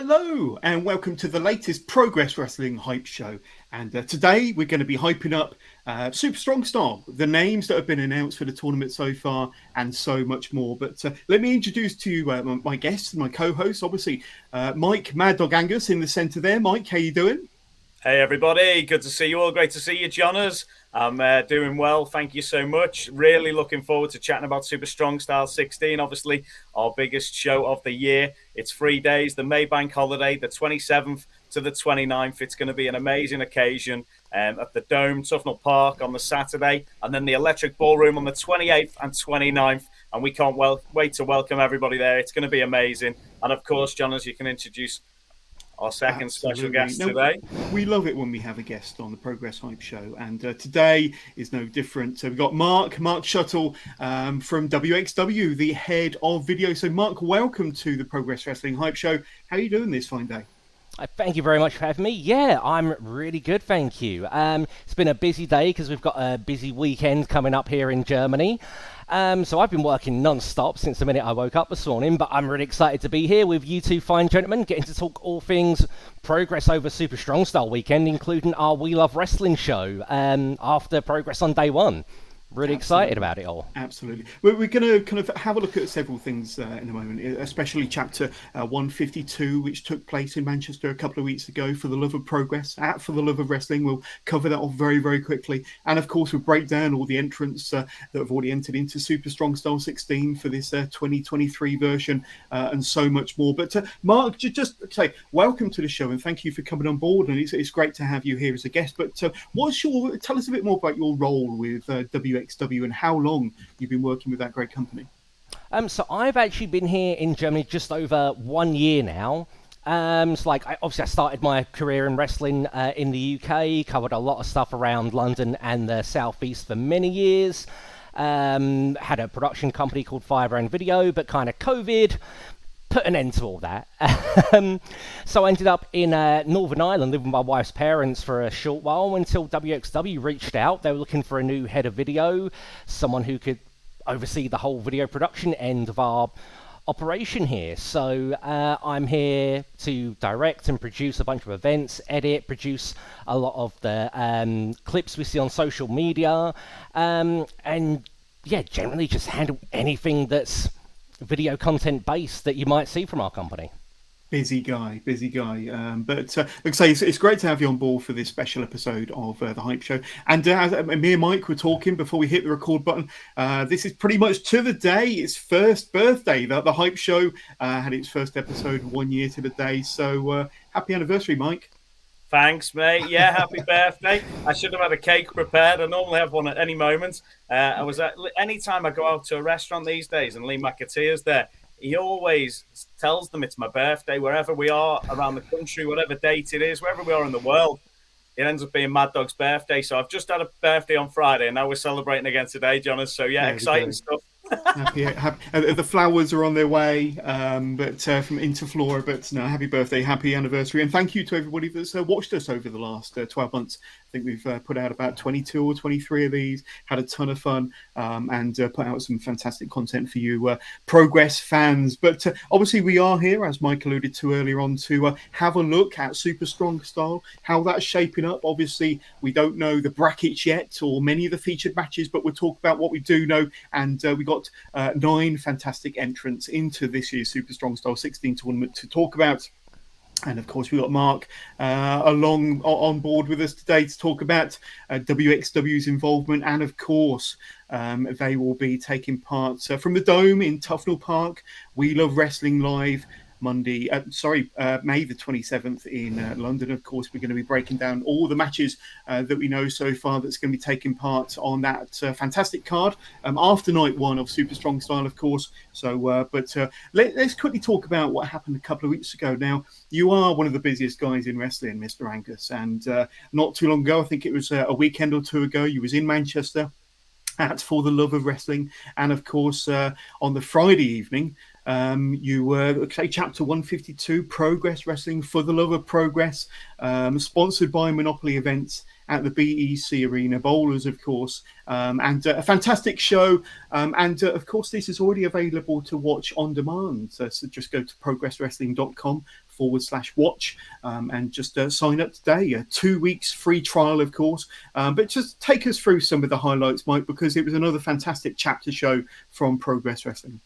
Hello and welcome to the latest Progress Wrestling Hype Show. And today we're going to be hyping up Super Strong Style, the names that have been announced for the tournament so far, and so much more. But let me introduce to you my guests, my co-host, obviously Mike Mad Dog Angus in the centre there. Mike, how you doing? Hey everybody, good to see you all. Great to see you, Johners. I'm doing well, thank you so much. Really looking forward to chatting about Super Strong Style 16, obviously our biggest show of the year. It's 3 days, the Maybank holiday, the 27th to the 29th. It's going to be an amazing occasion at the Dome, Tufnell Park on the Saturday, and then the Electric Ballroom on the 28th and 29th. And we can't wait to welcome everybody there. It's going to be amazing. And of course, Johners, you can introduce our second special guest today. We love it when we have a guest on the Progress Hype Show, and today is no different. So we've got Mark Shuttle from WXW, the head of video. So Mark, welcome to the Progress Wrestling Hype Show. How are you doing this fine day? Thank you very much for having me. Yeah, I'm really good, thank you. It's been a busy day because we've got a busy weekend coming up here in Germany. So I've been working non-stop since the minute I woke up this morning, but I'm really excited to be here with you two fine gentlemen, getting to talk all things Progress over Super Strong Style weekend, including our We Love Wrestling show after Progress on day one. Really excited about it all. Absolutely. We're going to kind of have a look at several things in a moment, especially chapter 152, which took place in Manchester a couple of weeks ago, For the Love of Progress, For the Love of Wrestling. We'll cover that off very, very quickly. And of course, we'll break down all the entrants that have already entered into Super Strong Style 16 for this 2023 version and so much more. But Mark, just say welcome to the show and thank you for coming on board. And it's great to have you here as a guest. But tell us a bit more about your role with WXW and how long you've been working with that great company. So I've actually been here in Germany just over 1 year now. Obviously I started my career in wrestling in the UK, covered a lot of stuff around London and the Southeast for many years. Had a production company called Firebrand Video, but kind of COVID put an end to all that. So I ended up in Northern Ireland living with my wife's parents for a short while until WXW reached out. They were looking for a new head of video, someone who could oversee the whole video production end of our operation here. So I'm here to direct and produce a bunch of events, edit, produce a lot of the clips we see on social media, and yeah, generally just handle anything that's video content based that you might see from our company. Busy guy. But like I say, it's great to have you on board for this special episode of the Hype Show. And as me and Mike were talking before we hit the record button, this is pretty much to the day, its first birthday. The Hype Show had its first episode 1 year to the day. So happy anniversary, Mike. Thanks, mate. Yeah, happy birthday. I should have had a cake prepared. I normally have one at any moment. Anytime I go out to a restaurant these days and Lee McAteer's there, he always tells them it's my birthday wherever we are around the country, whatever date it is, wherever we are in the world. It ends up being Mad Dog's birthday. So I've just had a birthday on Friday and now we're celebrating again today, Jonas. So yeah, exciting stuff. happy. The flowers are on their way, but from Interflora. But no, happy birthday, happy anniversary, and thank you to everybody that's watched us over the last 12 months. I think we've put out about 22 or 23 of these, had a ton of fun, and put out some fantastic content for you Progress fans. But obviously we are here, as Mike alluded to earlier on, to have a look at Super Strong Style, how that's shaping up. Obviously we don't know the brackets yet or many of the featured matches, but we'll talk about what we do know. And we got 9 fantastic entrants into this year's Super Strong Style 16 tournament to talk about. And of course, we've got Mark along on board with us today to talk about WXW's involvement. And of course, they will be taking part from the Dome in Tufnell Park. We Love Wrestling Live. May the 27th in London. Of course, we're going to be breaking down all the matches that we know so far that's going to be taking part on that fantastic card after night one of Super Strong Style, of course. So, let's quickly talk about what happened a couple of weeks ago. Now, you are one of the busiest guys in wrestling, Mr. Angus, and not too long ago, I think it was a weekend or two ago, you was in Manchester at For the Love of Wrestling, and of course on the Friday evening you were chapter 152 Progress Wrestling For the Love of Progress, sponsored by Monopoly Events at the BEC Arena, Bowlers of course, and a fantastic show, and of course this is already available to watch on demand, so just go to progresswrestling.com www.superstrong.com/watch and just sign up today. 2 weeks free trial, of course. But just take us through some of the highlights, Mike, because it was another fantastic chapter show from Progress Wrestling.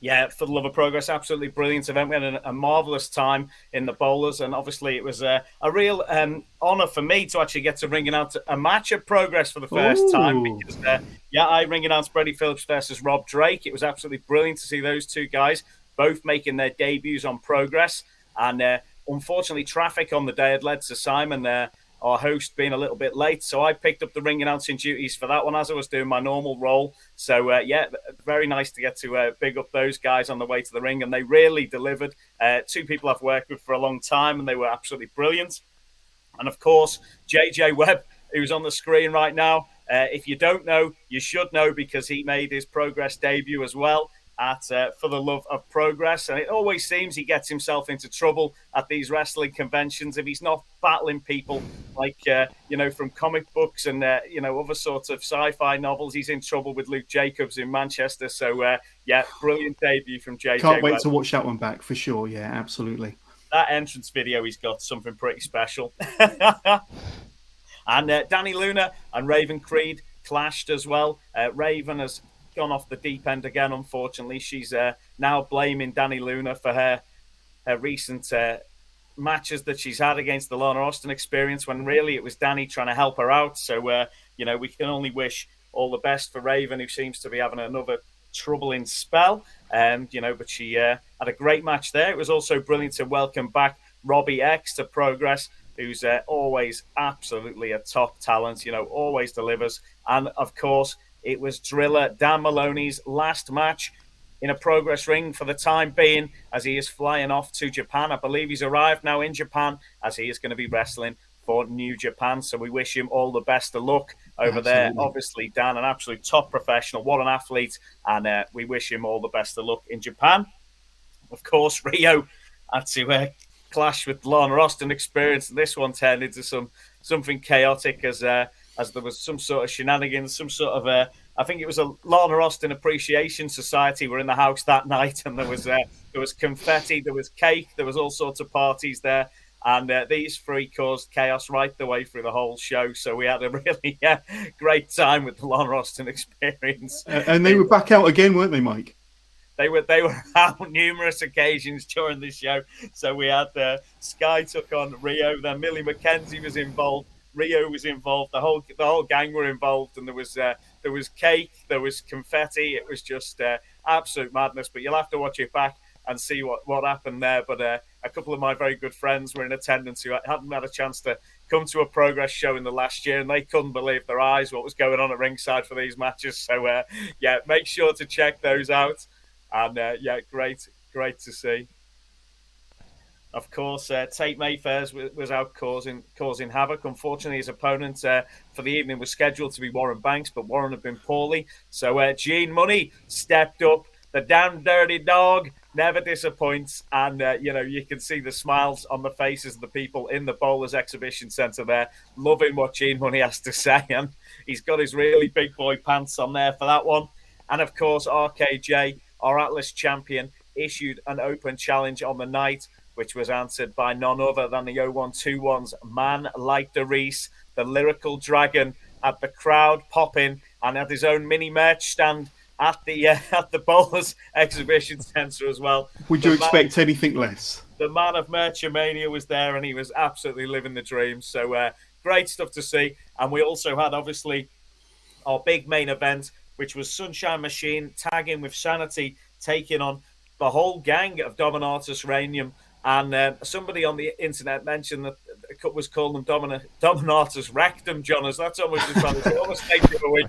Yeah, for the love of progress, absolutely brilliant event. We had a marvellous time in the bowlers, and obviously it was a real honour for me to actually get to ring announce a match at Progress for the first time. Because, I ring announced Brady Phillips versus Rob Drake. It was absolutely brilliant to see those two guys both making their debuts on Progress. And unfortunately, traffic on the day had led to Simon our host being a little bit late, so I picked up the ring announcing duties for that one as I was doing my normal role. So very nice to get to big up those guys on the way to the ring, and they really delivered. Two people I've worked with for a long time, and they were absolutely brilliant. And of course, JJ Webb, who's on the screen right now. If you don't know, you should know, because he made his Progress debut as well at For the Love of Progress. And it always seems he gets himself into trouble at these wrestling conventions if he's not battling people like, from comic books and, other sorts of sci-fi novels. He's in trouble with Luke Jacobs in Manchester. So, brilliant debut from JJ. Can't wait to watch that one back for sure. Yeah, absolutely. That entrance video, he's got something pretty special. And Danny Luna and Raven Creed clashed as well. Raven has gone off the deep end again, unfortunately. She's now blaming Danny Luna for her recent matches that she's had against the Lana Austin Experience, when really it was Danny trying to help her out. So, we can only wish all the best for Raven, who seems to be having another troubling spell. But she had a great match there. It was also brilliant to welcome back Robbie X to Progress, who's always absolutely a top talent, always delivers. And, of course, it was Driller Dan Maloney's last match in a Progress ring for the time being, as he is flying off to Japan. I believe he's arrived now in Japan, as he is going to be wrestling for New Japan. So we wish him all the best of luck over there. Obviously, Dan, an absolute top professional. What an athlete. And we wish him all the best of luck in Japan. Of course, Rio had to clash with Lana Austin Experience. This one turned into something chaotic as there was some sort of shenanigans, some sort of I think it was a Lana Austin Appreciation Society were in the house that night, and there was confetti, there was cake, there was all sorts of parties there, and these three caused chaos right the way through the whole show. So we had a really great time with the Lana Austin Experience. And they were back out again, weren't they, Mike? They were out numerous occasions during the show. So we had Sky took on Rio, then Millie McKenzie was involved, Rio was involved, the whole gang were involved, and there was cake, there was confetti. It was just absolute madness. But you'll have to watch it back and see what happened there. But a couple of my very good friends were in attendance who hadn't had a chance to come to a Progress show in the last year, and they couldn't believe their eyes what was going on at ringside for these matches. So make sure to check those out. And great to see. Of course, Tate Mayfair was out causing havoc. Unfortunately, his opponent for the evening was scheduled to be Warren Banks, but Warren had been poorly. So Gene Money stepped up. The damn dirty dog never disappoints. And, you can see the smiles on the faces of the people in the Bowlers Exhibition Centre there, loving what Gene Money has to say. And he's got his really big boy pants on there for that one. And, of course, RKJ, our Atlas champion, issued an open challenge on the night, which was answered by none other than the 0121's Man Like the Reese, the lyrical dragon, had the crowd popping and had his own mini merch stand at the Bowlers Exhibition Centre as well. Would you expect anything less? The man of Merchamania was there, and he was absolutely living the dream. So great stuff to see. And we also had, obviously, our big main event, which was Sunshine Machine tagging with Sanity, taking on the whole gang of Dominatus Regnum. And somebody on the internet mentioned that it was called them Dominatus Rectum, Jonas. That's almost as bad as it almost takes you away.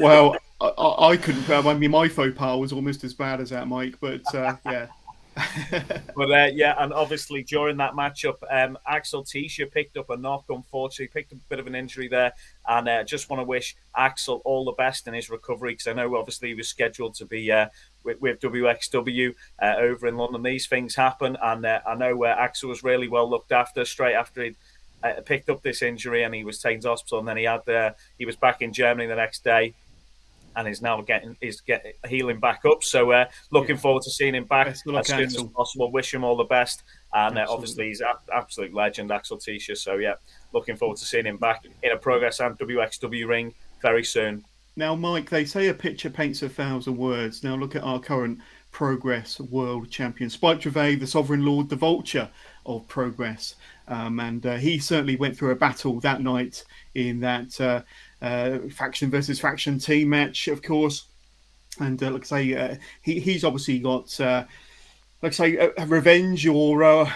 Well, I couldn't. I mean, my faux pas was almost as bad as that, Mike. But yeah. But and obviously during that matchup, Axel Tisha picked up a knock, unfortunately, picked up a bit of an injury there, and just want to wish Axel all the best in his recovery, because I know obviously he was scheduled to be with WXW over in London. These things happen, and I know Axel was really well looked after straight after he'd picked up this injury, and he was taken to hospital, and then he was back in Germany the next day. and is now healing back up. So looking forward to seeing him back Best of luck, as soon as Axel. possible. Wish him all the best, and Absolutely. obviously he's absolute legend, Axel Tisha. So yeah, looking forward to seeing him back in a Progress and WXW ring very soon. Now, Mike, they say a picture paints 1,000 words. Now, look at our current Progress World Champion, Spike Trevay, the Sovereign Lord, the Vulture of Progress. And he certainly went through a battle that night in that faction versus faction team match, of course. And like I say, he's obviously got, like I say, a revenge or a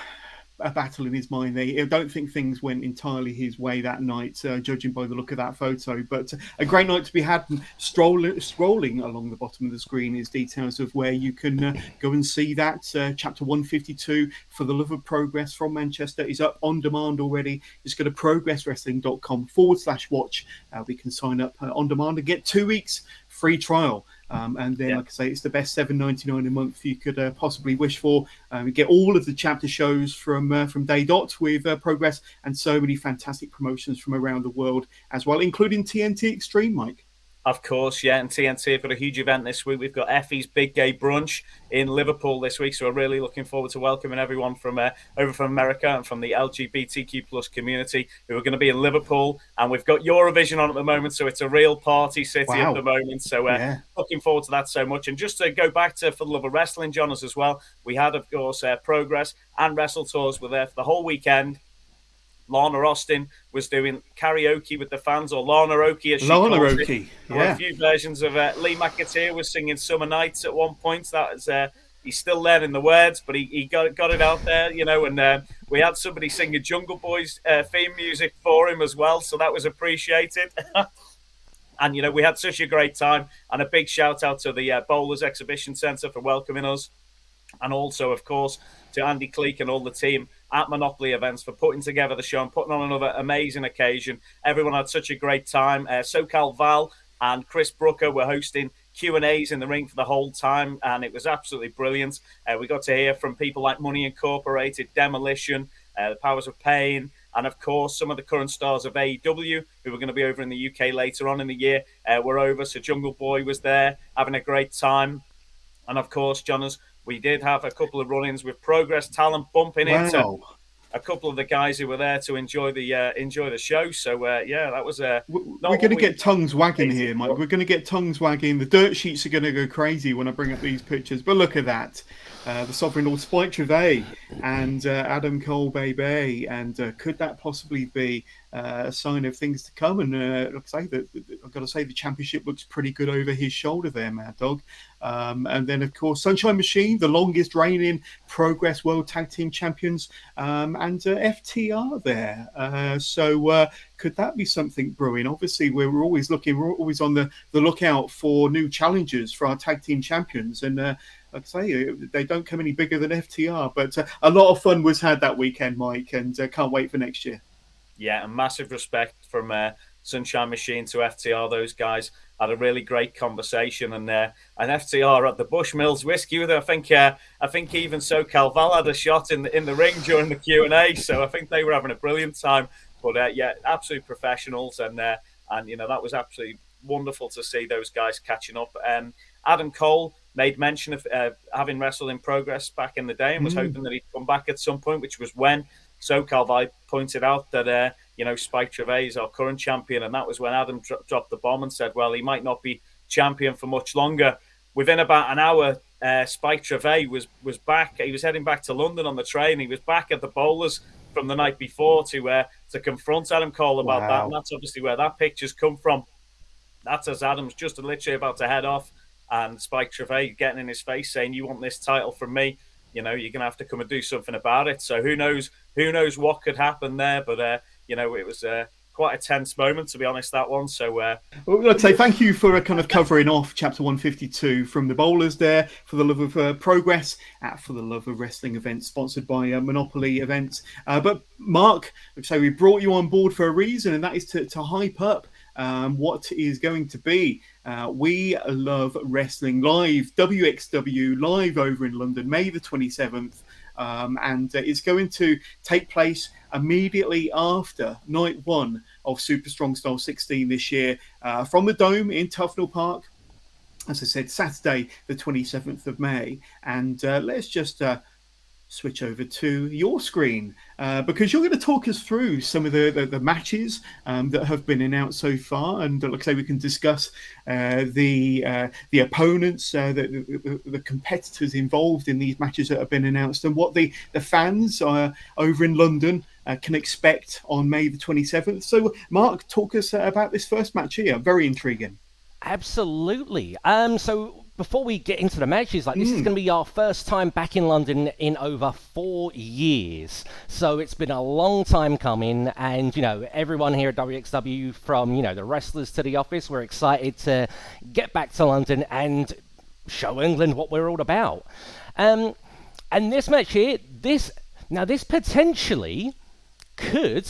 battle in his mind. I don't think things went entirely his way that night, judging by the look of that photo. But a great night to be had. And scrolling along the bottom of the screen is details of where you can go and see that. Chapter 152, For the Love of Progress from Manchester, is up on demand already. Just go to progresswrestling.com/watch. We can sign up on demand and get 2 weeks free trial. And then, like I say, it's the best $7.99 a month you could possibly wish for. We get all of the chapter shows from Day Dot with Progress, and so many fantastic promotions from around the world as well, including TNT Extreme, Mike. Of course, yeah, and TNT have got a huge event this week. We've got Effie's Big Gay Brunch in Liverpool this week, so we're really looking forward to welcoming everyone from over from America and from the LGBTQ plus community who are going to be in Liverpool. And we've got Eurovision on at the moment, so it's a real party city at the moment. So looking forward to that so much. And just to go back to For the Love of Wrestling, Jonas, as well, we had, of course, Progress and Wrestle Tours were there for the whole weekend. Lana Austin was doing karaoke with the fans, or Lana Oki, as she calls it. There were a few versions of Lee McAteer was singing Summer Nights at one point. That was he's still learning the words, but he got it out there, you know. And we had somebody singing Jungle Boy's theme music for him as well, so that was appreciated. And you know, we had such a great time, and a big shout out to the Bowlers Exhibition Centre for welcoming us, and also, of course, to Andy Cleek and all the team at Monopoly Events for putting together the show and putting on another amazing occasion. Everyone had such a great time. SoCal Val and Chris Brooker were hosting Q&As in the ring for the whole time, and it was absolutely brilliant. We got to hear from people like Money Incorporated, Demolition, the Powers of Pain, and of course some of the current stars of AEW who were going to be over in the UK later on in the year were over. So Jungle Boy was there having a great time. And of course, Jonas, we did have a couple of run-ins with Progress Talent bumping into a couple of the guys who were there to enjoy the show. So that was we're going to get tongues wagging here, Mike. We're going to get tongues wagging. The dirt sheets are going to go crazy when I bring up these pictures. But look at that. The Sovereign Lord Spike Trevay and Adam Cole, baby. And could that possibly be a sign of things to come? And like I say, I've got to say the championship looks pretty good over his shoulder there, Mad Dog. And then, of course, Sunshine Machine, the longest reigning Progress World Tag Team Champions, and FTR there. So could that be something brewing? Obviously, we're always on the lookout for new challenges for our tag team champions. And like I say, they don't come any bigger than FTR. But a lot of fun was had that weekend, Mike, and can't wait for next year. Yeah, and massive respect from Sunshine Machine to FTR. Those guys had a really great conversation, and FTR at the Bushmills whiskey with her. I think even SoCal Val had a shot in the ring during the Q&A, so I think they were having a brilliant time. But absolute professionals, and you know, that was absolutely wonderful to see those guys catching up. Adam Cole made mention of having wrestled in Progress back in the day and was hoping that he'd come back at some point, which was when SoCal Val pointed out that Spike Trevay is our current champion, and that was when Adam dropped the bomb and said, well, he might not be champion for much longer. Within about an hour, Spike Trevay was back. He was heading back to London on the train. He was back at the Bowlers from the night before to confront Adam Cole about that, and that's obviously where that picture's come from. That's as Adam's just literally about to head off, and Spike Trevay getting in his face saying, you want this title from me? You know, you're going to have to come and do something about it. So who knows what could happen there, but it was quite a tense moment, to be honest, that one. So I'd say thank you for kind of covering off Chapter 152 from the Bowlers there, For the Love of Progress, For the Love of Wrestling event, sponsored by Monopoly Events. But Mark, so we brought you on board for a reason, and that is to hype up what is going to be We Love Wrestling Live, WXW Live over in London, May the 27th. And it's going to take place immediately after night one of Super Strong Style 16 this year from the Dome in Tufnell Park. as I said, Saturday, the 27th of May. And let's just switch over to your screen because you're going to talk us through some of the matches that have been announced so far, and like I say, we can discuss the opponents, the competitors involved in these matches that have been announced, and what the fans over in London can expect on May the 27th. So, Mark, talk us about this first match here. Very intriguing. Absolutely. So before we get into the matches, this is going to be our first time back in London in over 4 years. So it's been a long time coming, and everyone here at WXW, from the wrestlers to the office, we're excited to get back to London and show England what we're all about. And this match here, this potentially could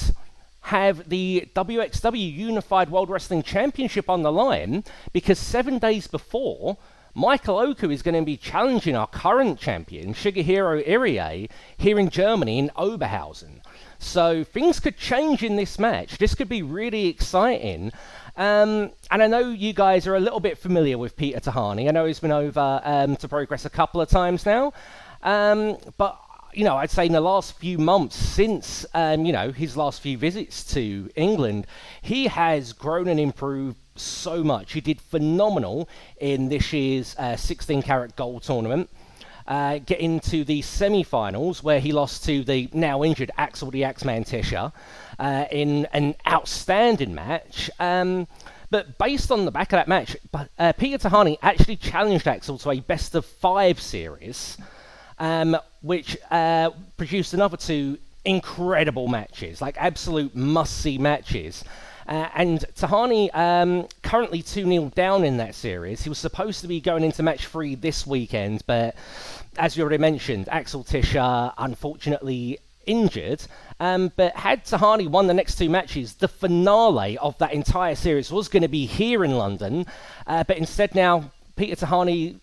have the WXW Unified World Wrestling Championship on the line, because 7 days before, Michael Oku is going to be challenging our current champion, Shigehiro Irie, here in Germany in Oberhausen. So things could change in this match. This could be really exciting. And I know you guys are a little bit familiar with Peter Tahani. I know he's been over to Progress a couple of times now. But I'd say in the last few months since, his last few visits to England, he has grown and improved so much. He did phenomenal in this year's 16-carat gold tournament, getting to the semi-finals where he lost to the now injured Axel the Axeman Tischer in an outstanding match. But based on the back of that match, Peter Tahani actually challenged Axel to a best-of-5 series, which produced another 2 incredible matches, absolute must-see matches. And Tahani currently 2-0 down in that series. He was supposed to be going into match 3 this weekend, but as you already mentioned, Axel Tischer unfortunately injured. But had Tahani won the next 2 matches, the finale of that entire series was going to be here in London. But instead now, Peter Tahani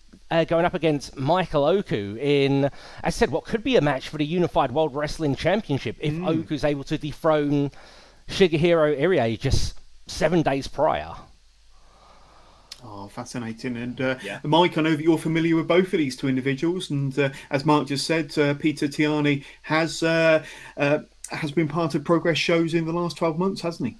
going up against Michael Oku in, as I said, what could be a match for the Unified World Wrestling Championship if Oku's able to dethrone Shigehiro Irie just 7 days prior. Oh, fascinating. And Mike, I know that you're familiar with both of these 2 individuals, and as Mark just said, Peter Tahani has been part of Progress shows in the last 12 months, hasn't he?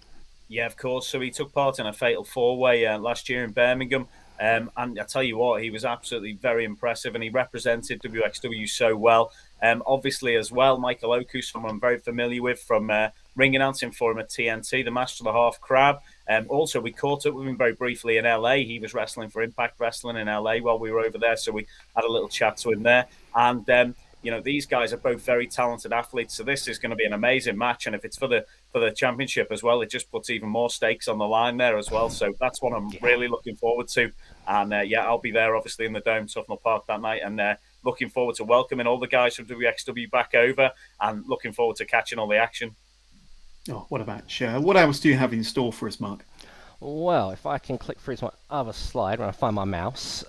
Yeah, of course. So he took part in a Fatal 4-Way last year in Birmingham. And I tell you what, he was absolutely very impressive, and he represented WXW so well. Obviously, as well, Michael Oku, someone I'm very familiar with from ring announcing for him at TNT, the Master of the Half Crab. Also, we caught up with him very briefly in LA. He was wrestling for Impact Wrestling in LA while we were over there, so we had a little chat to him there. And these guys are both very talented athletes, so this is going to be an amazing match. And if it's for the championship as well, it just puts even more stakes on the line there as well. So that's what I'm really looking forward to. And I'll be there obviously in the Dome, Tufnell Park that night, and looking forward to welcoming all the guys from WXW back over, and looking forward to catching all the action. Oh, what a match! What else do you have in store for us, Mark? Well, if I can click through to my other slide when I find my mouse.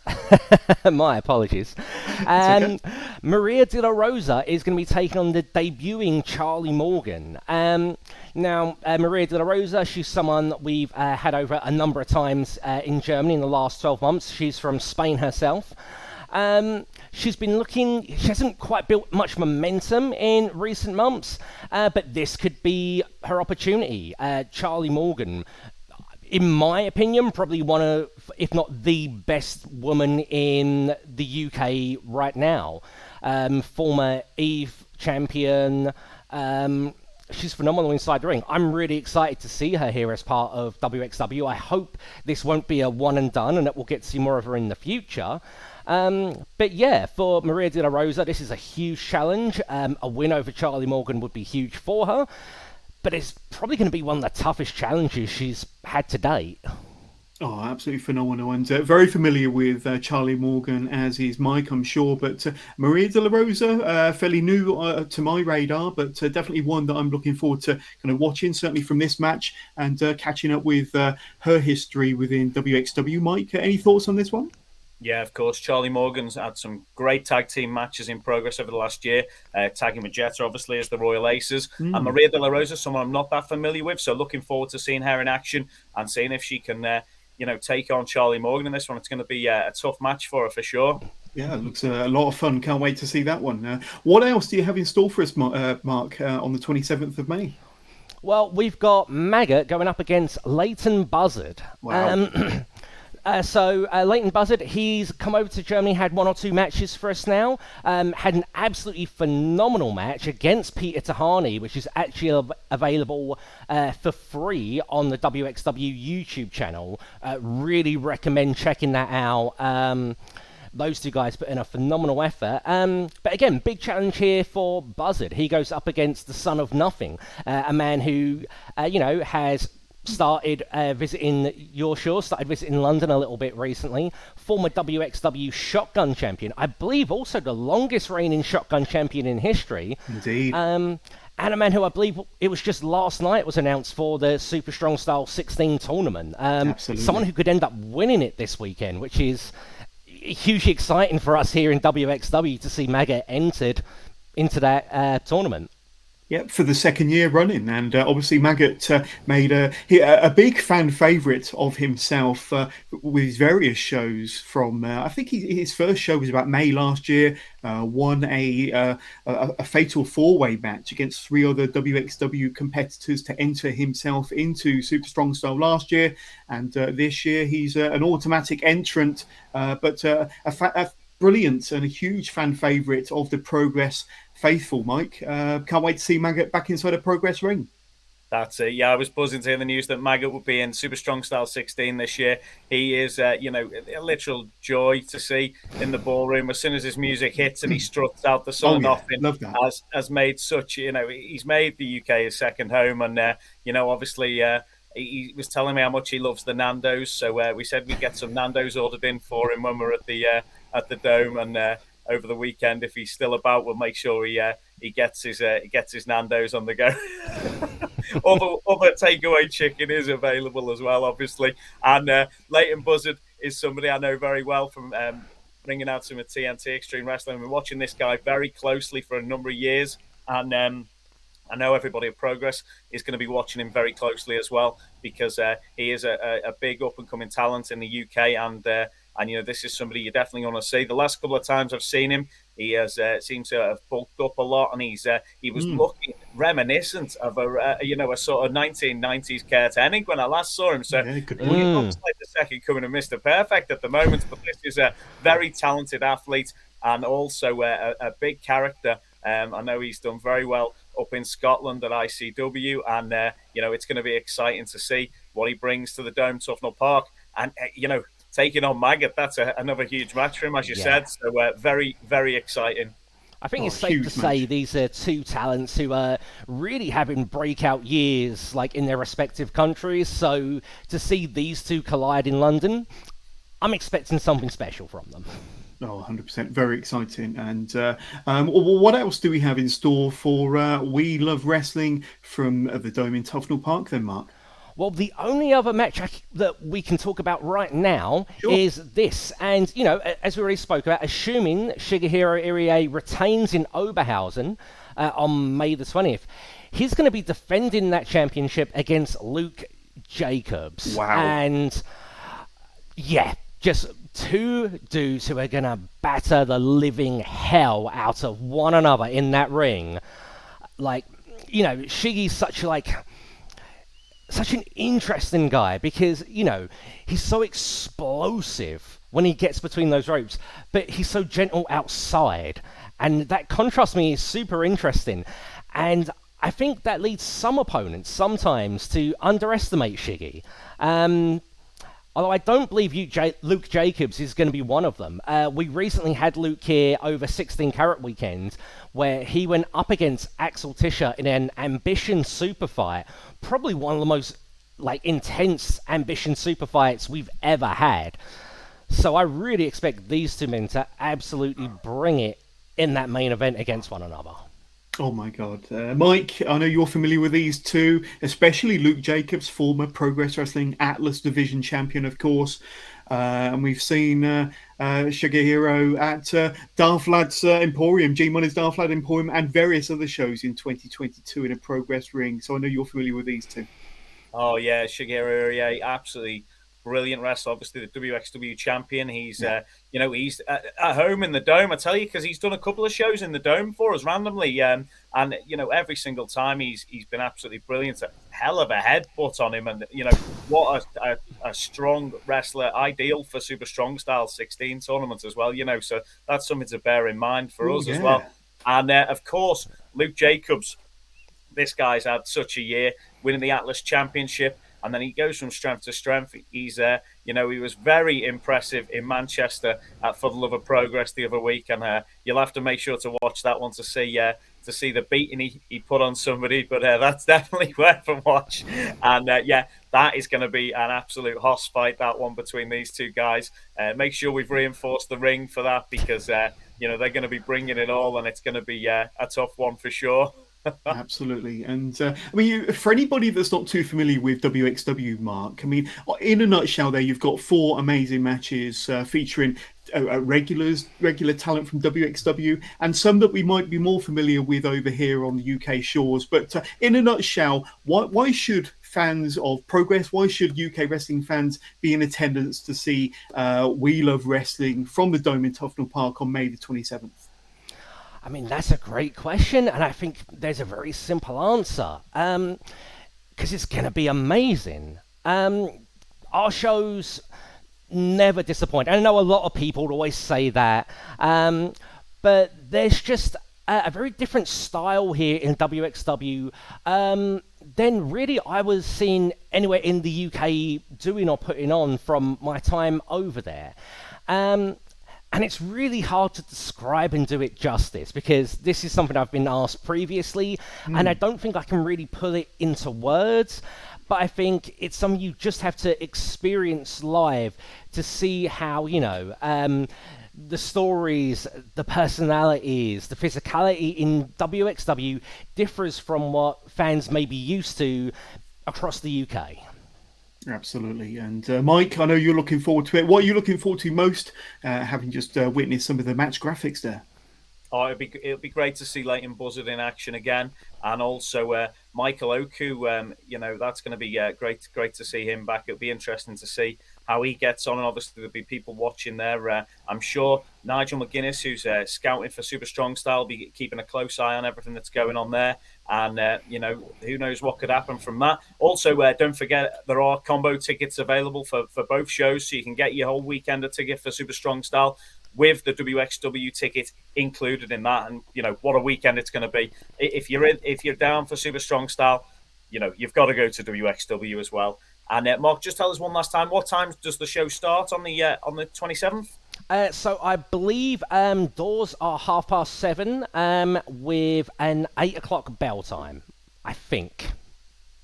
My apologies. Okay. Maria De La Rosa is going to be taking on the debuting Charlie Morgan. Now, Maria De La Rosa, she's someone we've had over a number of times in Germany in the last 12 months. She's from Spain herself. She's been looking, she hasn't quite built much momentum in recent months, but this could be her opportunity. Charlie Morgan, in my opinion, probably one of, if not the best woman in the UK right now. Former Eve champion. She's phenomenal inside the ring. I'm really excited to see her here as part of WXW. I hope this won't be a one and done and that we'll get to see more of her in the future. But yeah, for Maria De La Rosa, this is a huge challenge. A win over Charlie Morgan would be huge for her. But it's probably going to be one of the toughest challenges she's had to date. Oh, absolutely phenomenal, and very familiar with Charlie Morgan, as is Mike, I'm sure. But Maria De La Rosa, fairly new to my radar, but definitely one that I'm looking forward to kind of watching, certainly from this match, and catching up with her history within WXW. Mike, any thoughts on this one? Yeah, of course. Charlie Morgan's had some great tag team matches in progress over the last year, tagging with Jetta, obviously, as the Royal Aces. And Maria De La Rosa, someone I'm not that familiar with, so looking forward to seeing her in action and seeing if she can, take on Charlie Morgan in this one. It's going to be a tough match for her for sure. Yeah, it looks a lot of fun. Can't wait to see that one. What else do you have in store for us, Mark, on the 27th of May? Well, we've got Maggot going up against Leighton Buzzard. Wow. Leighton Buzzard, he's come over to Germany, had 1 or 2 matches for us now. Had an absolutely phenomenal match against Peter Tahani, which is actually available for free on the WXW YouTube channel. Really recommend checking that out. Those two guys put in a phenomenal effort. But again, big challenge here for Buzzard. He goes up against the Son of Nothing, a man who, has started visiting your shore, started visiting London a little bit recently. Former WXW Shotgun Champion. I believe also the longest reigning Shotgun Champion in history. Indeed. And a man who I believe it was just last night was announced for the Super Strong Style 16 tournament. Absolutely. Someone who could end up winning it this weekend, which is hugely exciting for us here in WXW to see Maggot entered into that tournament. Yep, for the second year running, and obviously Maggot made a big fan favourite of himself with his various shows. From I think his first show was about May last year. Won a fatal 4-way match against 3 other WXW competitors to enter himself into Super Strong Style last year, and this year he's an automatic entrant, but a brilliant and a huge fan favourite of the Progress faithful, Mike. Can't wait to see Maggot back inside a Progress ring. That's it. Yeah, I was buzzing to hear the news that Maggot would be in Super Strong Style 16 this year. He is, a literal joy to see in the ballroom. As soon as his music hits and he struts out, the Son of Nothing has made such, he's made the UK his second home. And, obviously, he was telling me how much he loves the Nando's. So we said we'd get some Nando's ordered in for him when we're at the Dome. And over the weekend, if he's still about, we'll make sure he gets his Nando's on the go. Other takeaway chicken is available as well, obviously. And Leighton Buzzard is somebody I know very well from bringing out some of TNT Extreme Wrestling. I've been watching this guy very closely for a number of years, and I know everybody at Progress is going to be watching him very closely as well, because he is a big up-and-coming talent in the UK, and this is somebody you definitely want to see. The last couple of times I've seen him, he has seemed to have bulked up a lot, and he was looking reminiscent of a sort of 1990s Kurt Hennig when I last saw him. So he looks like the second coming of Mr. Perfect at the moment, but this is a very talented athlete and also a big character. I know he's done very well up in Scotland at ICW, and it's going to be exciting to see what he brings to the Dome, Tufnell Park, and taking on Maggot. That's another huge match for him, as you said. So very, very exciting. I think it's safe to say these are two talents who are really having breakout years, like in their respective countries. So to see these two collide in London, I'm expecting something special from them. Oh, 100%. Very exciting. And what else do we have in store for We Love Wrestling from the Dome in Tufnell Park then, Mark? Well, the only other match that we can talk about right now is this. And, as we already spoke about, assuming Shigehiro Irie retains in Oberhausen on May the 20th, he's going to be defending that championship against Luke Jacobs. Wow. And, just two dudes who are going to batter the living hell out of one another in that ring. Like, Shiggy's such an interesting guy because, he's so explosive when he gets between those ropes, but he's so gentle outside. And that contrast to me is super interesting. And I think that leads some opponents sometimes to underestimate Shiggy. Although I don't believe Luke Jacobs is going to be one of them. We recently had Luke here over 16 Carat Weekend, where he went up against Axel Tischer in an Ambition Super Fight. Probably one of the most intense Ambition Super Fights we've ever had. So I really expect these two men to absolutely bring it in that main event against one another. Oh my God. Mike, I know you're familiar with these two, especially Luke Jacobs, former Progress Wrestling Atlas Division champion, of course. And we've seen Shigehiro at Darth Lad's Emporium, G-Money's Darth Lad Emporium, and various other shows in 2022 in a Progress ring. So I know you're familiar with these two. Oh, yeah, Shigehiro, absolutely brilliant wrestler, obviously the WXW champion. He's he's at home in the Dome, I tell you, because he's done a couple of shows in the Dome for us randomly, and every single time he's been absolutely brilliant. A hell of a headbutt on him, and what a strong wrestler, ideal for Super Strong Style 16 tournament as well. So that's something to bear in mind for us as well. And of course, Luke Jacobs. This guy's had such a year, winning the Atlas Championship, and then he goes from strength to strength. He's, he was very impressive in Manchester For the Love of Progress the other week, and you'll have to make sure to watch that one to see the beating he put on somebody. But that's definitely worth a watch. And that is going to be an absolute hoss fight, that one between these two guys. Make sure we've reinforced the ring for that, because they're going to be bringing it all, and it's going to be a tough one for sure. Absolutely. And for anybody that's not too familiar with WXW, Mark, in a nutshell there, you've got 4 amazing matches featuring regular talent from WXW and some that we might be more familiar with over here on the UK shores. But in a nutshell, why should fans of Progress, why should UK wrestling fans be in attendance to see We Love Wrestling from the Dome in Tufnell Park on May the 27th? That's a great question, and I think there's a very simple answer. Because it's going to be amazing. Our shows never disappoint. I know a lot of people always say that, but there's just a very different style here in WXW than really I was seeing anywhere in the UK doing or putting on from my time over there. And it's really hard to describe and do it justice, because this is something I've been asked previously, and I don't think I can really put it into words, but I think it's something you just have to experience live to see how, the stories, the personalities, the physicality in WXW differs from what fans may be used to across the UK. Absolutely. And Mike, I know you're looking forward to it. What are you looking forward to most, having just witnessed some of the match graphics there? Oh, it'll be great to see Leighton Buzzard in action again, and also Michael Oku. That's going to be great to see him back. It'll be interesting to see how he gets on, and obviously there'll be people watching there. I'm sure Nigel McGuinness, who's scouting for Super Strong Style, will be keeping a close eye on everything that's going on there. And, who knows what could happen from that. Also, don't forget, there are combo tickets available for both shows, so you can get your whole weekender ticket for Super Strong Style with the WXW ticket included in that. And, what a weekend it's going to be. If you're down for Super Strong Style, you've got to go to WXW as well. And Mark, just tell us one last time, what time does the show start on the 27th? So I believe doors are 7:30 with an 8 o'clock bell time, I think.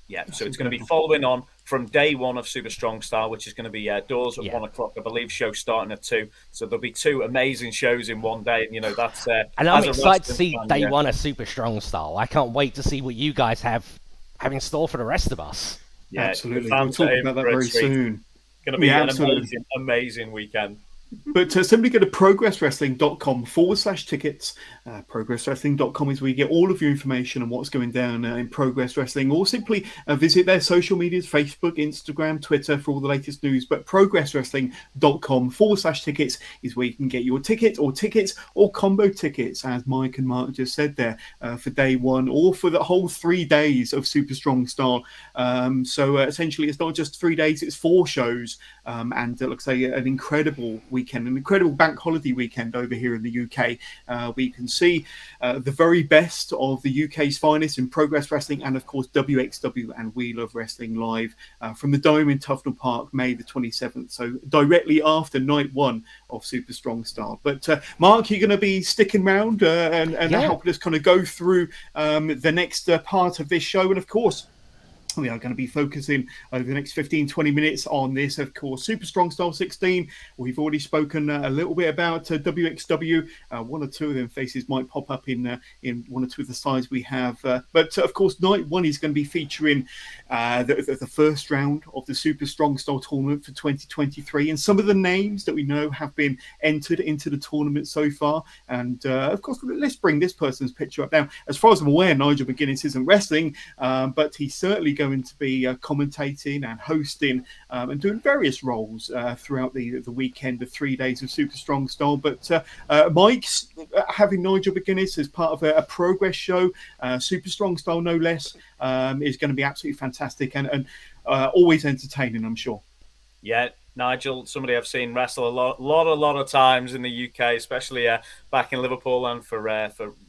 Yeah, so it's going to be following on from day one of Super Strong Style, which is going to be doors at 1 o'clock, I believe, show starting at 2. So there'll be 2 amazing shows in one day, and that's. And I'm excited to see day one of Super Strong Style. I can't wait to see what you guys have in store for the rest of us. Yeah, absolutely. We'll talk about that very soon. Going to be an amazing weekend. But simply go to progresswrestling.com/tickets. Progresswrestling.com is where you get all of your information on what's going down in Progress Wrestling, or simply visit their social medias, Facebook, Instagram, Twitter, for all the latest news. But progresswrestling.com/tickets is where you can get your tickets or combo tickets, as Mike and Mark just said there, for day one or for the whole 3 days of Super Strong Style. So essentially, it's not just 3 days, it's 4 shows. And it looks like an incredible weekend, an incredible bank holiday weekend over here in the UK. We can see the very best of the UK's finest in Progress Wrestling, and of course WXW and We Love Wrestling live from the Dome in Tufnell Park, May the 27th. So directly after night 1 of Super Strong Style. But Mark, you're going to be sticking around and helping us kind of go through the next part of this show, and of course we are going to be focusing over the next 15-20 minutes on this, of course, Super Strong Style 16. We've already spoken a little bit about WXW. 1 or 2 of them faces might pop up in 1 or 2 of the sides we have. But of course, night 1 is going to be featuring the first round of the Super Strong Style tournament for 2023. And some of the names that we know have been entered into the tournament so far. And of course, let's bring this person's picture up now. As far as I'm aware, Nigel McGuinness isn't wrestling, but he's certainly going going to be commentating and hosting and doing various roles throughout the weekend of 3 days of Super Strong Style. But Mike's having Nigel McGuinness as part of a progress show, Super Strong Style no less, is going to be absolutely fantastic and always entertaining, I'm sure. Yeah, Nigel, somebody I've seen wrestle a lot of times in the UK, especially back in Liverpool and for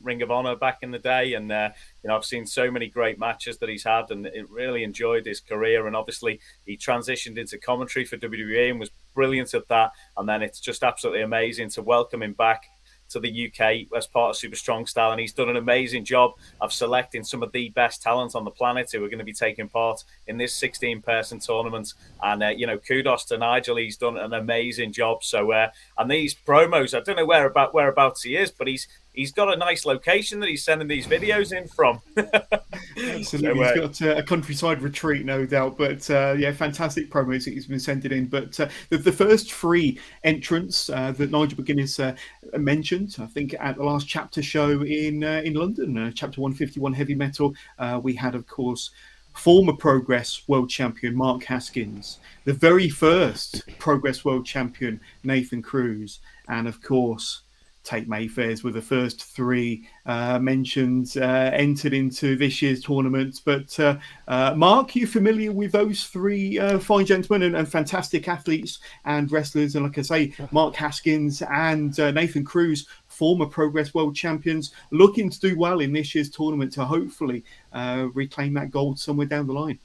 Ring of Honor back in the day. And I've seen so many great matches that he's had, and it really enjoyed his career. And obviously, he transitioned into commentary for WWE and was brilliant at that. And then it's just absolutely amazing to welcome him back to the UK as part of Super Strong Style, and he's done an amazing job of selecting some of the best talent on the planet who are going to be taking part in this 16-person tournament. And kudos to Nigel, he's done an amazing job. So and these promos, I don't know whereabouts he is, but he's got a nice location that he's sending these videos in from. Absolutely, he's got a countryside retreat, no doubt. But fantastic promos that he's been sending in. But the first three entrants that Nigel McGuinness mentioned, I think, at the last chapter show in London, chapter 151 Heavy Metal, we had, of course, former Progress World Champion Mark Haskins, the very first Progress World Champion Nathan Cruz, and of course Tate Mayfair's were the first three mentioned entered into this year's tournament. But Mark, you familiar with those three fine gentlemen and fantastic athletes and wrestlers? And like I say, Mark Haskins and Nathan Cruz, former Progress World Champions, looking to do well in this year's tournament to hopefully reclaim that gold somewhere down the line.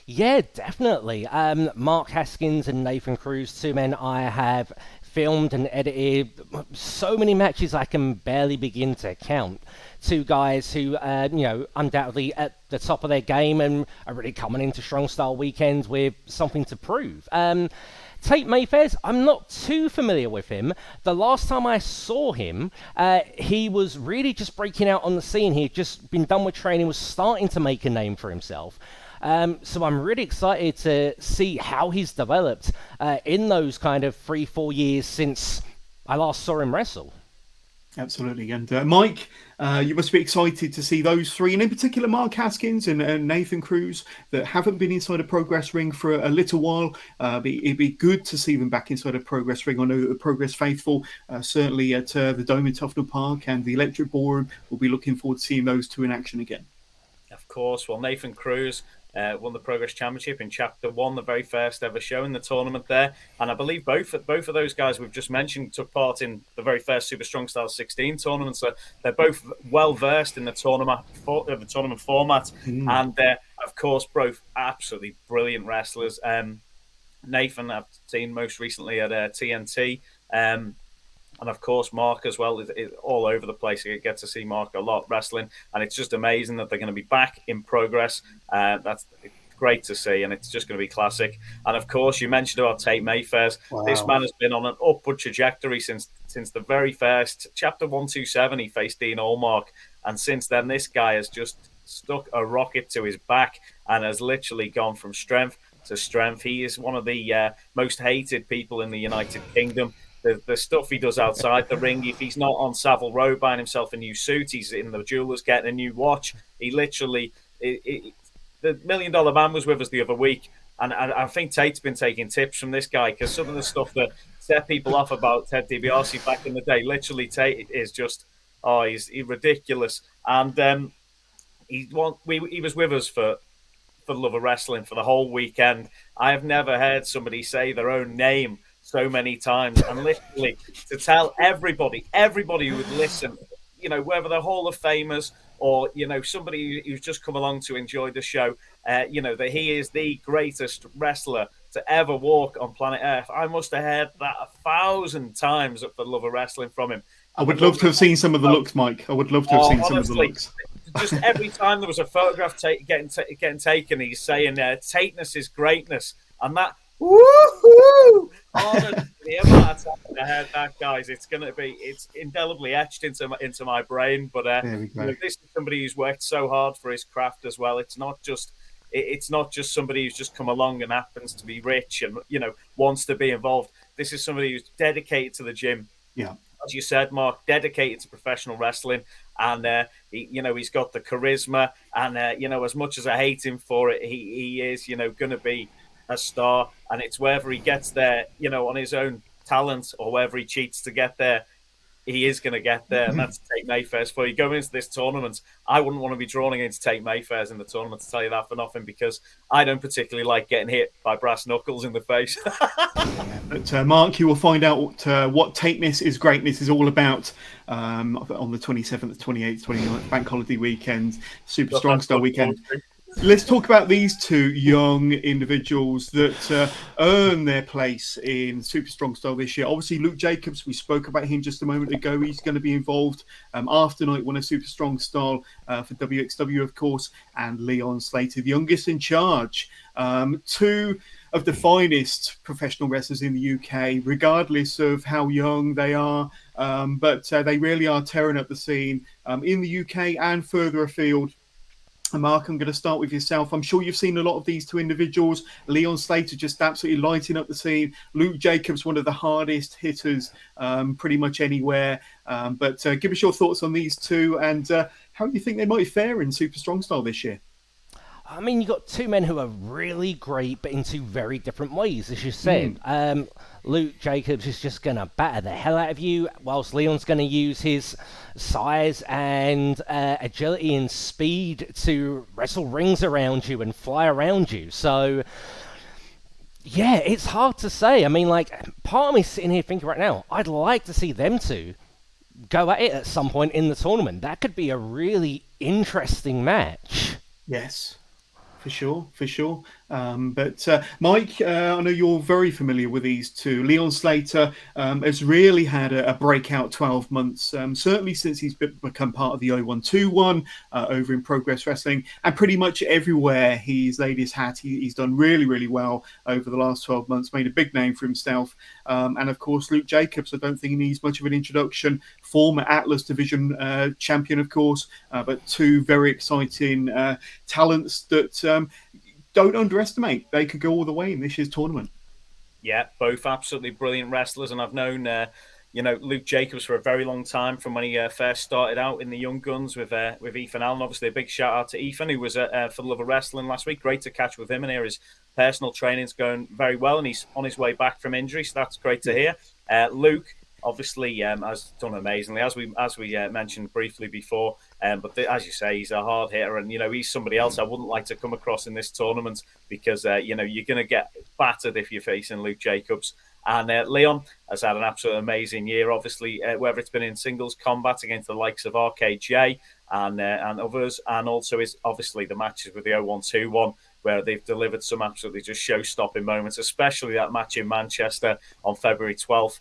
Yeah, definitely. Mark Haskins and Nathan Cruz, two men I have filmed and edited so many matches I can barely begin to count. Two guys who, undoubtedly at the top of their game and are really coming into Strong Style weekends with something to prove. Tate Mayfair's, I'm not too familiar with him. The last time I saw him, he was really just breaking out on the scene. He had just been done with training, was starting to make a name for himself. So I'm really excited to see how he's developed in those kind of 3-4 years since I last saw him wrestle. Absolutely. And Mike, you must be excited to see those three, and in particular Mark Haskins and Nathan Cruz, that haven't been inside a Progress ring for a little while. It'd be good to see them back inside a Progress ring. I know that the Progress faithful, certainly at the Dome in Tufnell Park and the Electric Ballroom, will be looking forward to seeing those two in action again. Of course. Well, Nathan Cruz won the Progress Championship in Chapter 1, the very first ever show in the tournament there. And I believe both of those guys we've just mentioned took part in the very first Super Strong Style 16 tournament. So they're both well-versed in the tournament format. And they're, of course, both absolutely brilliant wrestlers. Nathan, I've seen most recently at TNT. And of course, Mark as well is all over the place. You get to see Mark a lot wrestling, and it's just amazing that they're going to be back in Progress. That's great to see, and it's just going to be classic. And of course, you mentioned about Tate Mayfair's. Wow. This man has been on an upward trajectory since the very first Chapter 127. He faced Dean Allmark, and since then, this guy has just stuck a rocket to his back and has literally gone from strength to strength. He is one of the most hated people in the United Kingdom. The stuff he does outside the ring, if he's not on Savile Row buying himself a new suit, he's in the jeweller's getting a new watch. He literally, the $1 Million Man was with us the other week, and I think Tate's been taking tips from this guy, because some of the stuff that set people off about Ted DiBiase back in the day, literally Tate is just, he's ridiculous. And he was with us for Love of Wrestling for the whole weekend. I have never heard somebody say their own name so many times, and literally to tell everybody who would listen, whether they're Hall of Famers or, somebody who's just come along to enjoy the show, that he is the greatest wrestler to ever walk on planet Earth. I must have heard that 1,000 times for Love of Wrestling from him. I would love to have seen some of the looks, Mike. I would love to have seen some of the looks. Just every time there was a photograph getting taken, he's saying, Tateness is greatness. And that, woohoo! Honestly, every time I heard that, guys, it's indelibly etched into my brain. But this is somebody who's worked so hard for his craft as well. It's not just somebody who's just come along and happens to be rich and wants to be involved. This is somebody who's dedicated to the gym. Yeah. As you said, Mark, dedicated to professional wrestling, and he's got the charisma, and as much as I hate him for it, he is going to be a star, and it's whether he gets there on his own talent or whether he cheats to get there. He is going to get there, and that's Tate Mayfair's for you. Going into this tournament, I wouldn't want to be drawn against Tate Mayfair's in the tournament, to tell you that for nothing, because I don't particularly like getting hit by brass knuckles in the face. But Mark, you will find out what Tateness is Greatness is all about on the 27th, 28th, 29th, Bank Holiday weekend, Super Strong Style weekend. Let's talk about these two young individuals that earn their place in Super Strong Style this year. Obviously, Luke Jacobs, we spoke about him just a moment ago. He's going to be involved after night one of Super Strong Style for WXW, of course, and Leon Slater, the youngest in charge. Two of the finest professional wrestlers in the UK, regardless of how young they are. But they really are tearing up the scene in the UK and further afield. Mark, I'm going to start with yourself. I'm sure you've seen a lot of these two individuals. Leon Slater just absolutely lighting up the scene. Luke Jacobs, one of the hardest hitters pretty much anywhere. But give us your thoughts on these two and how you think they might fare in Super Strong Style this year. I mean, you've got two men who are really great, but in two very different ways, as you said. Luke Jacobs is just going to batter the hell out of you, whilst Leon's going to use his size and agility and speed to wrestle rings around you and fly around you. So, yeah, it's hard to say. I mean, like, part of me sitting here thinking right now, I'd like to see them two go at it at some point in the tournament. That could be a really interesting match. Yes. For sure. But Mike, I know you're very familiar with these two. Leon Slater has really had a breakout 12 months, certainly since he's become part of the 0121 over in Progress Wrestling. And pretty much everywhere he's laid his hat, he's done really, really well over the last 12 months, made a big name for himself. And of course, Luke Jacobs, I don't think he needs much of an introduction. Former Atlas Division champion, of course, but two very exciting talents that don't underestimate. They could go all the way in this year's tournament. Yeah, both absolutely brilliant wrestlers, and I've known Luke Jacobs for a very long time, from when he first started out in the Young Guns with Ethan Allen. Obviously, a big shout out to Ethan, who was at For the Love of Wrestling last week. Great to catch with him and hear his personal training's going very well, and he's on his way back from injury, so that's great to hear. Luke, obviously, has done amazingly, as we mentioned briefly before. But as you say, he's a hard hitter, and he's somebody else I wouldn't like to come across in this tournament, because you're going to get battered if you're facing Luke Jacobs. And Leon has had an absolute amazing year, obviously, whether it's been in singles combat against the likes of RKJ and others, and also is obviously the matches with the 0121, where they've delivered some absolutely just show-stopping moments, especially that match in Manchester on February 12th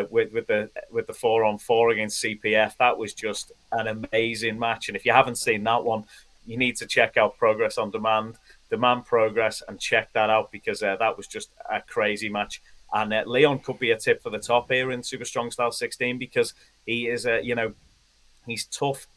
with the 4-on-4 against CPF. That was just an amazing match, and if you haven't seen that one, you need to check out Progress on Demand Progress, and check that out, because that was just a crazy match. And Leon could be a tip for the top here in Super Strong Style 16, because he is he's tough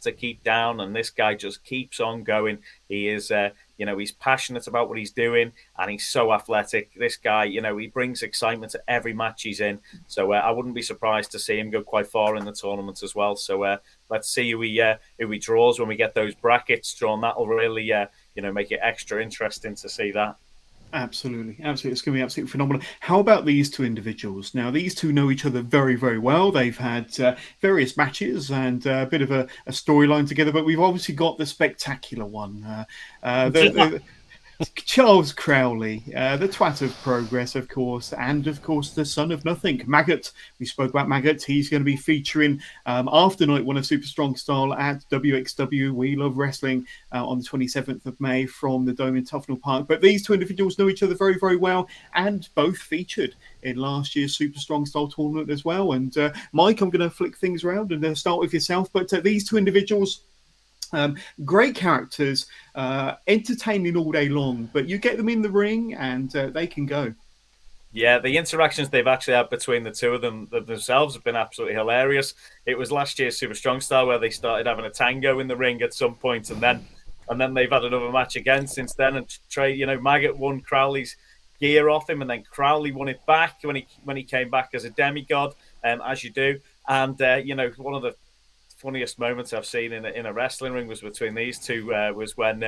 to keep down, and this guy just keeps on going. He is he's passionate about what he's doing, and he's so athletic. This guy, he brings excitement to every match he's in. So I wouldn't be surprised to see him go quite far in the tournament as well. So let's see who he draws when we get those brackets drawn. That'll really make it extra interesting to see that. Absolutely. It's going to be absolutely phenomenal. How about these two individuals? Now, these two know each other very, very well. They've had various matches and a bit of a storyline together, but we've obviously got the spectacular one. Charles Crowley, the twat of Progress, of course, and of course the son of nothing, Maggot. We spoke about Maggot. He's going to be featuring after night one of Super Strong Style at WXW We Love Wrestling on the 27th of May from the Dome in Tufnell Park. But these two individuals know each other very, very well, and both featured in last year's Super Strong Style tournament as well. And Mike, I'm going to flick things around and start with yourself. But these two individuals, great characters, entertaining all day long, but you get them in the ring and they can go. Yeah, the interactions they've actually had between the two of them themselves have been absolutely hilarious. It was last year's Super Strong Style where they started having a tango in the ring at some point, and then they've had another match again since then. And Maggot won Crowley's gear off him, and then Crowley won it back when he came back as a demigod, as you do. And one of the funniest moments I've seen in a wrestling ring was between these two. Was when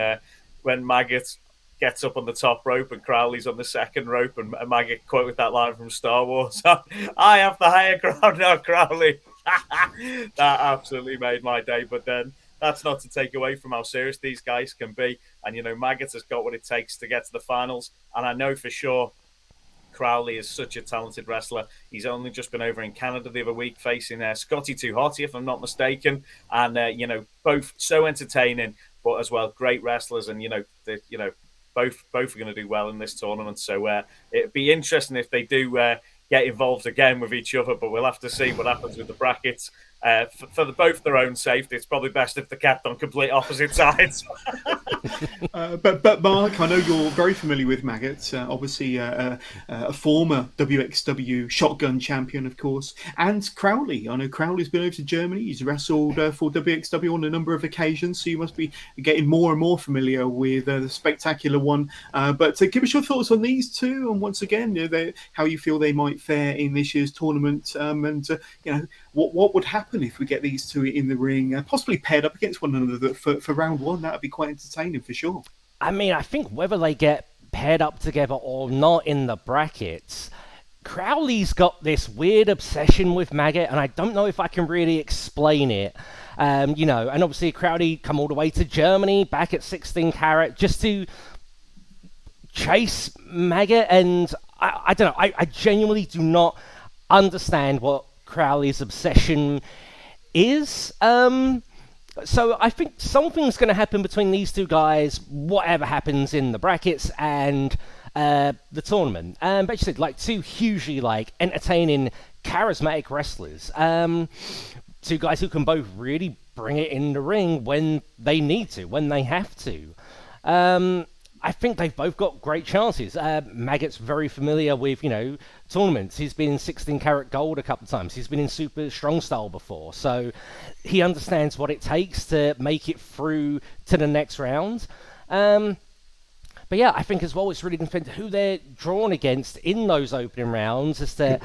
Maggot gets up on the top rope and Crowley's on the second rope, and Maggot quoted that line from Star Wars: "I have the higher ground now, Crowley." That absolutely made my day. But then that's not to take away from how serious these guys can be. And Maggot has got what it takes to get to the finals, and I know for sure Crowley is such a talented wrestler. He's only just been over in Canada the other week facing Scotty Too Hotty, if I'm not mistaken. And, both so entertaining, but as well, great wrestlers. And, both are going to do well in this tournament. So it'd be interesting if they do get involved again with each other, but we'll have to see what happens with the brackets. For both their own safety, it's probably best if they're kept on complete opposite sides. But Mark, I know you're very familiar with Maggot, obviously a former WXW shotgun champion, of course, and Crowley. I know Crowley's been over to Germany. He's wrestled for WXW on a number of occasions, so you must be getting more and more familiar with the spectacular one. But give us your thoughts on these two, and once again, how you feel they might fare in this year's tournament, and what would happen if we get these two in the ring, possibly paired up against one another for round one. That would be quite entertaining for sure. I mean, I think whether they get paired up together or not in the brackets, Crowley's got this weird obsession with Maggot, and I don't know if I can really explain it. And obviously Crowley come all the way to Germany, back at 16 carat, just to chase Maggot, and I don't know, I genuinely do not understand what Crowley's obsession is. So I think something's going to happen between these two guys, whatever happens in the brackets and the tournament. But you said, two hugely entertaining, charismatic wrestlers. Two guys who can both really bring it in the ring when they need to, when they have to. I think they've both got great chances. Maggot's very familiar with, tournaments. He's been in 16 karat gold a couple of times. He's been in super strong style before. So he understands what it takes to make it through to the next round. But yeah, I think as well it's really depends who they're drawn against in those opening rounds as to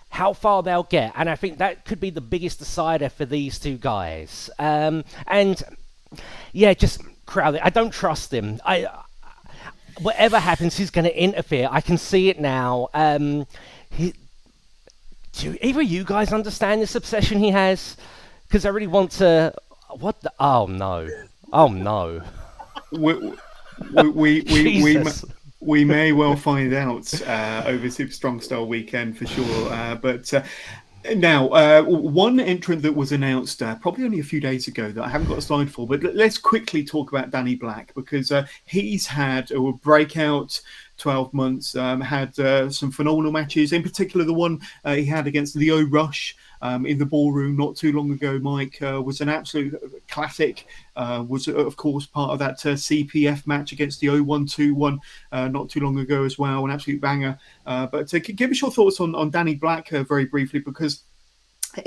how far they'll get. And I think that could be the biggest decider for these two guys. And yeah, just Crowley. I don't trust him. Whatever happens, he's going to interfere. I can see it now. Do either of you guys understand this obsession he has? Because I really want to... What the... Oh, no. Oh, no. We may well find out over Super Strong Style weekend for sure. But now, one entrant that was announced probably only a few days ago that I haven't got a slide for, but let's quickly talk about Danny Black, because he's had a breakout 12 months, had some phenomenal matches, in particular the one he had against Leo Rush in the ballroom not too long ago. Mike was an absolute classic, was of course part of that CPF match against the 0121 not too long ago as well, an absolute banger. But give us your thoughts on Danny Black very briefly, because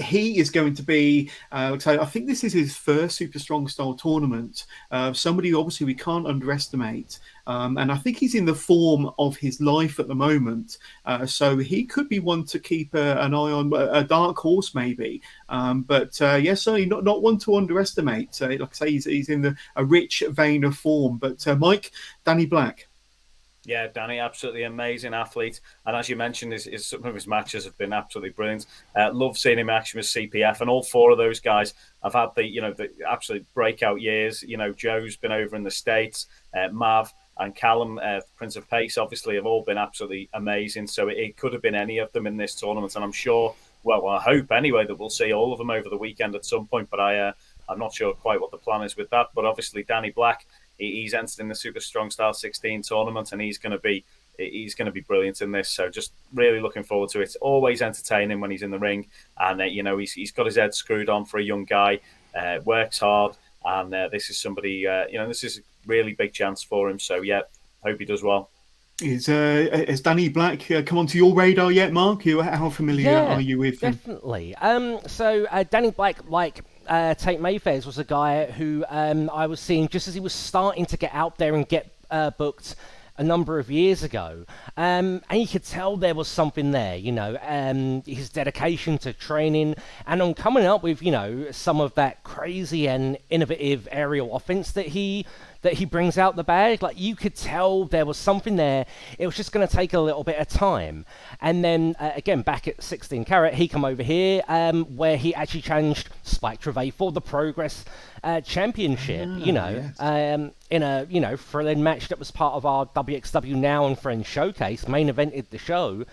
he is going to be, so I think this is his first Super Strong Style tournament. Somebody obviously we can't underestimate. And I think he's in the form of his life at the moment. So he could be one to keep an eye on, a dark horse maybe. But yes, certainly not one to underestimate. Like I say, he's in a rich vein of form. But Mike, Danny Black. Yeah, Danny, absolutely amazing athlete. And as you mentioned, some of his matches have been absolutely brilliant. Love seeing him in action with CPF. And all four of those guys have had the absolute breakout years. Joe's been over in the States, Mav and Callum, Prince of Pace, obviously, have all been absolutely amazing. So it could have been any of them in this tournament. And I'm sure, well, I hope anyway, that we'll see all of them over the weekend at some point. But I'm not sure quite what the plan is with that. But obviously, Danny Black, he's entered in the Super Strong Style 16 tournament, and he's going to be brilliant in this. So just really looking forward to it. It's always entertaining when he's in the ring, and he's got his head screwed on for a young guy, works hard, and this is somebody this is a really big chance for him. So yeah, hope he does well. Has Danny Black come onto your radar yet, Mark? How familiar are you with him? Definitely. So Danny Black, Tate Mayfair's, was a guy who I was seeing just as he was starting to get out there and get booked a number of years ago, and you could tell there was something there, his dedication to training and on coming up with, some of that crazy and innovative aerial offense that he brings out the bag. Like, you could tell there was something there. It was just going to take a little bit of time. And then, again, back at 16 Carat, he come over here where he actually challenged Spike Trivet for the Progress Championship, Yes. in a, thrilling match that was part of our WXW Now and Friends showcase, main evented the show.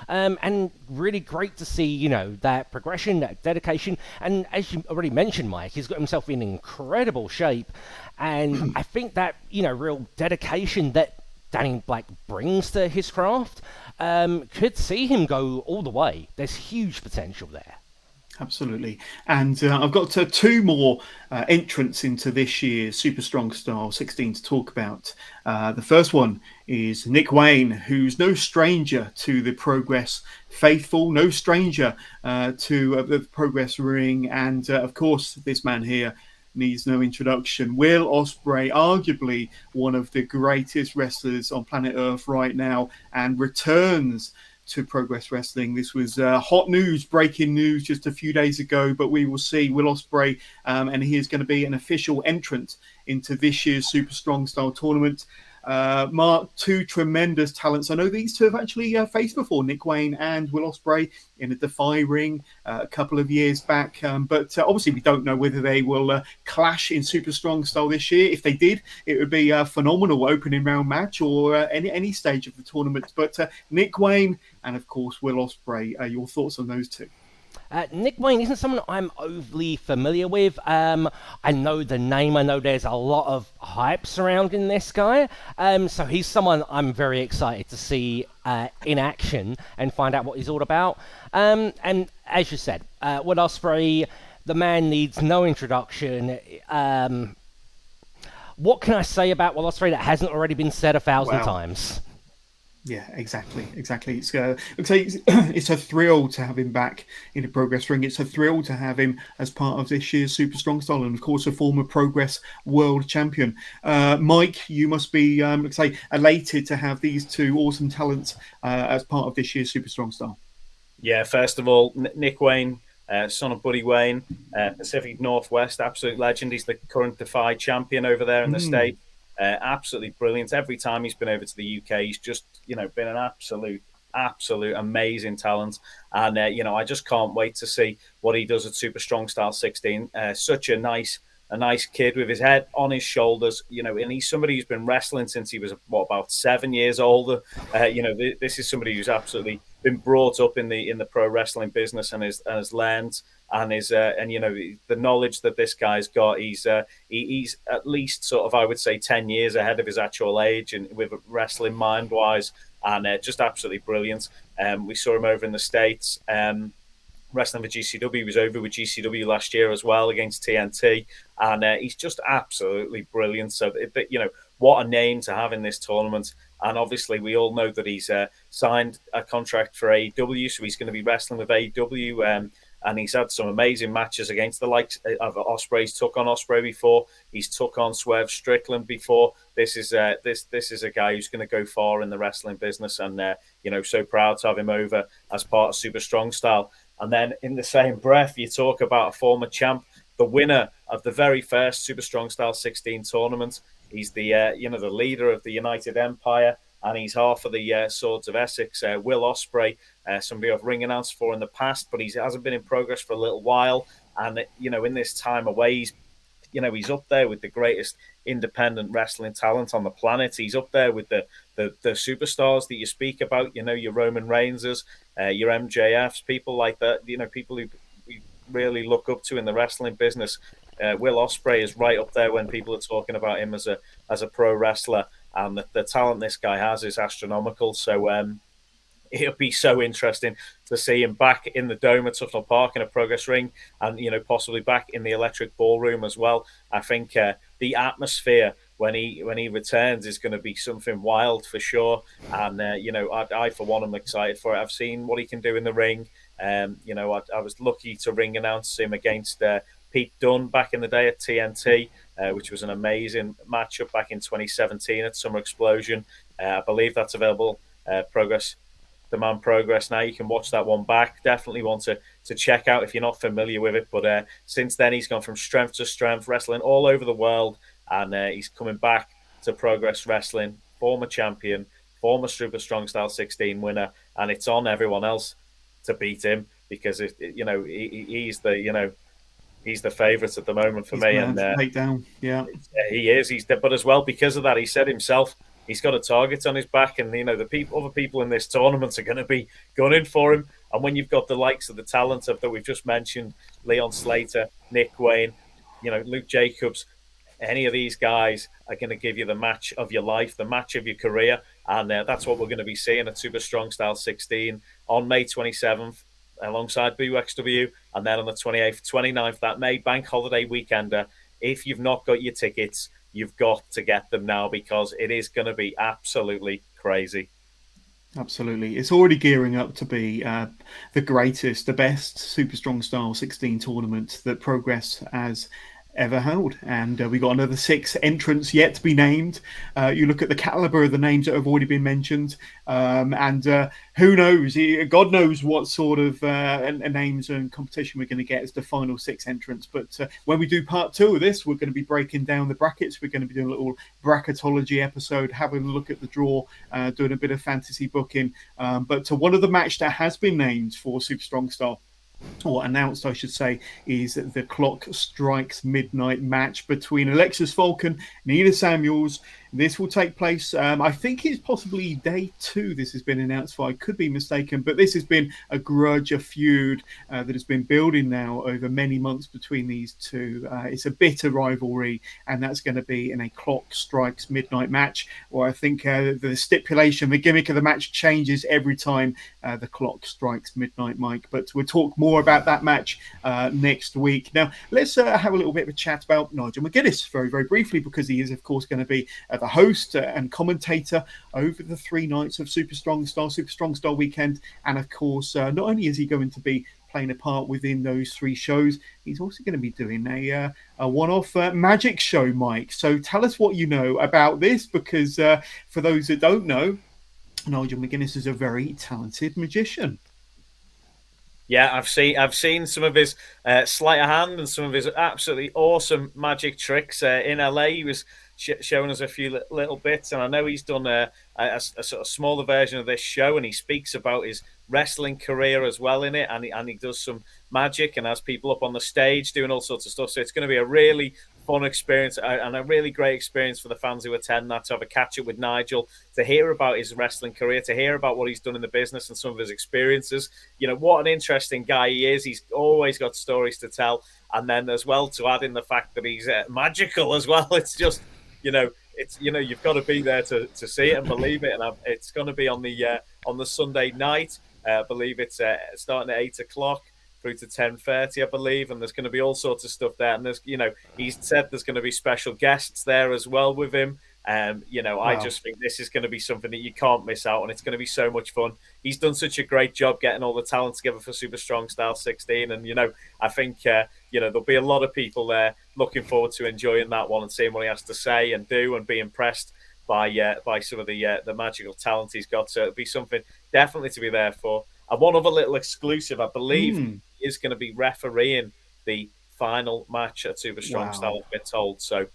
And really great to see, that progression, that dedication. And as you already mentioned, Mike, he's got himself in incredible shape. And I think that, real dedication that Danny Black brings to his craft could see him go all the way. There's huge potential there. Absolutely. And I've got two more entrants into this year's Super Strong Style 16 to talk about. The first one is Nick Wayne, who's no stranger to the Progress faithful, no stranger to the Progress ring. And of course, this man here needs no introduction. Will Ospreay, arguably one of the greatest wrestlers on planet Earth right now, and returns to Progress Wrestling. This was hot news, breaking news just a few days ago, but we will see Will Ospreay, and he is going to be an official entrant into this year's Super Strong Style tournament. Mark, two tremendous talents. I know these two have actually faced before, Nick Wayne and Will Ospreay, in a Defy ring a couple of years back. But obviously we don't know whether they will clash in Super Strong Style this year. If they did, it would be a phenomenal opening round match or any stage of the tournament. But Nick Wayne and, of course, Will Ospreay, your thoughts on those two? Nick Wayne isn't someone I'm overly familiar with. I know the name. I know there's a lot of hype surrounding this guy. So he's someone I'm very excited to see in action and find out what he's all about. And as you said, Will Ospreay, the man needs no introduction. What can I say about Will Ospreay that hasn't already been said 1,000 times? Yeah, exactly. It's a thrill to have him back in the Progress ring. It's a thrill to have him as part of this year's Super Strong Style, and of course, a former Progress World Champion. Mike, you must be, elated to have these two awesome talents as part of this year's Super Strong Style. Yeah, first of all, Nick Wayne, son of Buddy Wayne, Pacific Northwest, absolute legend. He's the current Defy champion over there in the States. Absolutely brilliant. Every time he's been over to the UK, he's just, been an absolute amazing talent. And, I just can't wait to see what he does at Super Strong Style 16. Such a nice kid with his head on his shoulders, and he's somebody who's been wrestling since he was, about 7 years older. This is somebody who's absolutely been brought up in the pro wrestling business and has learned and the knowledge that this guy's got. He's at least sort of, I would say, 10 years ahead of his actual age, and with wrestling mind wise, and just absolutely brilliant. We saw him over in the States. Wrestling for GCW. He was over with GCW last year as well against TNT, and he's just absolutely brilliant. So, what a name to have in this tournament. And obviously, we all know that he's signed a contract for AEW, so he's going to be wrestling with AEW. And he's had some amazing matches against the likes of Ospreay. He's took on Ospreay before. He's took on Swerve Strickland before. This is a guy who's going to go far in the wrestling business, and so proud to have him over as part of Super Strong Style. And then in the same breath, you talk about a former champ, the winner of the very first Super Strong Style 16 tournament. He's the the leader of the United Empire, and he's half of the Swords of Essex. Will Ospreay, somebody I've ring announced for in the past, but he hasn't been in Progress for a little while. And in this time away, he's up there with the greatest independent wrestling talent on the planet. He's up there with the superstars that you speak about. Your Roman Reignses, your MJFs, people like that. People who we really look up to in the wrestling business. Will Ospreay is right up there when people are talking about him as a pro wrestler, and the talent this guy has is astronomical. So it'll be so interesting to see him back in the Dome at Tufnell Park in a Progress ring, and possibly back in the Electric Ballroom as well. I think the atmosphere when he returns is going to be something wild for sure. And I for one am excited for it. I've seen what he can do in the ring. I was lucky to ring announce him against Pete Dunne back in the day at TNT. which was an amazing matchup back in 2017 at Summer Explosion. I believe that's available. Progress, Demand Progress. Now you can watch that one back. Definitely want to check out if you're not familiar with it. But since then, he's gone from strength to strength, wrestling all over the world, and he's coming back to Progress Wrestling, former champion, former Super Strong Style 16 winner, and it's on everyone else to beat him because he's the favourite at the moment for me. And take down, yeah, he is. But as well because of that, he said himself he's got a target on his back, and other people in this tournament are going to be gunning for him. And when you've got the likes of the talent that we've just mentioned, Leon Slater, Nick Wayne, Luke Jacobs, any of these guys are going to give you the match of your life, the match of your career, and that's what we're going to be seeing at Super Strong Style 16 on May 27th alongside BUXW, and then on the 28th, 29th, that May bank holiday weekender. If you've not got your tickets, you've got to get them now because it is going to be absolutely crazy. Absolutely. It's already gearing up to be the greatest, the best Super Strong Style 16 tournament that Progress has ever held, and we got another 6 entrants yet to be named. You look at the caliber of the names that have already been mentioned, and who knows, God knows what sort of names and competition we're going to get as the final 6 entrants. But when we do part 2 of this, we're going to be breaking down the brackets. We're going to be doing a little bracketology episode, having a look at the draw, doing a bit of fantasy booking. But one of the match that has been named for Super Strong Style, or announced, I should say, is the Clock Strikes Midnight match between Alexis Falcon and Nina Samuels. This will take place, I think it's possibly day 2 this has been announced for. I could be mistaken, but this has been a grudge, a feud that has been building now over many months between these two. It's a bitter rivalry, and that's going to be in a Clock Strikes Midnight match, where I think the stipulation, the gimmick of the match changes every time the clock strikes midnight, Mike. But we'll talk more about that match next week. Now, let's have a little bit of a chat about Nigel McGuinness very, very briefly, because he is, of course, going to be the host and commentator over the 3 nights of Super Strong Style weekend. And, of course, not only is he going to be playing a part within those 3 shows, he's also going to be doing a one-off magic show, Mike. So tell us what you know about this, because for those that don't know, Nigel McGuinness is a very talented magician. Yeah, I've seen some of his sleight of hand and some of his absolutely awesome magic tricks in LA. He was showing us a few little bits, and I know he's done a sort of smaller version of this show, and he speaks about his wrestling career as well in it, and he does some magic and has people up on the stage doing all sorts of stuff. So it's going to be a really fun experience and a really great experience for the fans who attend that, to have a catch up with Nigel, to hear about his wrestling career, to hear about what he's done in the business and some of his experiences. What an interesting guy he is. He's always got stories to tell, and then as well to add in the fact that he's magical as well. It's just you've got to be there to see it and believe it. And it's going to be on the Sunday night. I believe it's starting at 8:00 through to 10:30, I believe, and there's going to be all sorts of stuff there. And there's, he's said there's going to be special guests there as well with him. Wow. I just think this is going to be something that you can't miss out on. It's going to be so much fun. He's done such a great job getting all the talent together for Super Strong Style 16, and I think there'll be a lot of people there looking forward to enjoying that one and seeing what he has to say and do, and be impressed by some of the magical talent he's got. So it'll be something definitely to be there for. And one other little exclusive, I believe, is going to be refereeing the final match at Super Strong Style, I've been told. So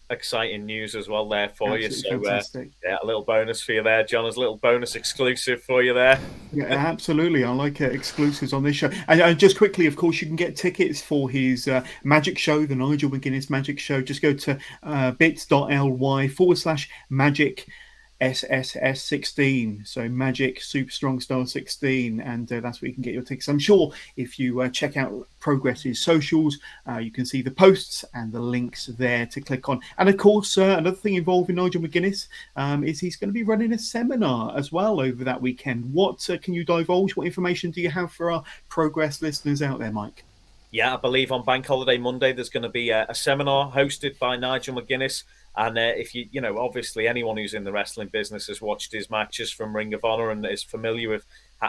exciting news as well there for Absolutely you. So a little bonus for you there, John. There's a little bonus exclusive for you there. Yeah, absolutely. I like exclusives on this show. And just quickly, of course, you can get tickets for his magic show, the Nigel McGuinness Magic Show. Just go to bit.ly/magic SSS16, so Magic Super Strong Style 16, and that's where you can get your tickets. I'm sure if you check out Progress's socials, you can see the posts and the links there to click on. And of course, another thing involving Nigel McGuinness is he's going to be running a seminar as well over that weekend. What can you divulge? What information do you have for our Progress listeners out there, Mike? Yeah, I believe on Bank Holiday Monday there's going to be a seminar hosted by Nigel McGuinness And if you know, obviously anyone who's in the wrestling business has watched his matches from Ring of Honor and is familiar with,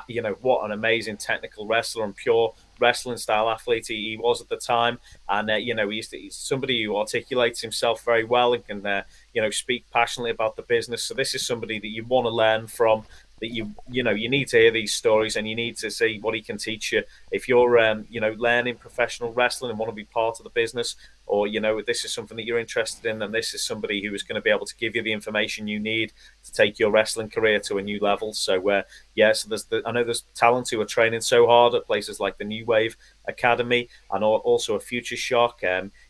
you know, what an amazing technical wrestler and pure wrestling style athlete he was at the time. And you know, he's somebody who articulates himself very well and can you know, speak passionately about the business. So this is somebody that you want to learn from. That you know, you need to hear these stories and you need to see what he can teach you if you're you know, learning professional wrestling and want to be part of the business, or you know, this is something that you're interested in, and this is somebody who is going to be able to give you the information you need to take your wrestling career to a new level. So yeah, so I know there's talent who are training so hard at places like the New Wave Academy and also a Future Shock,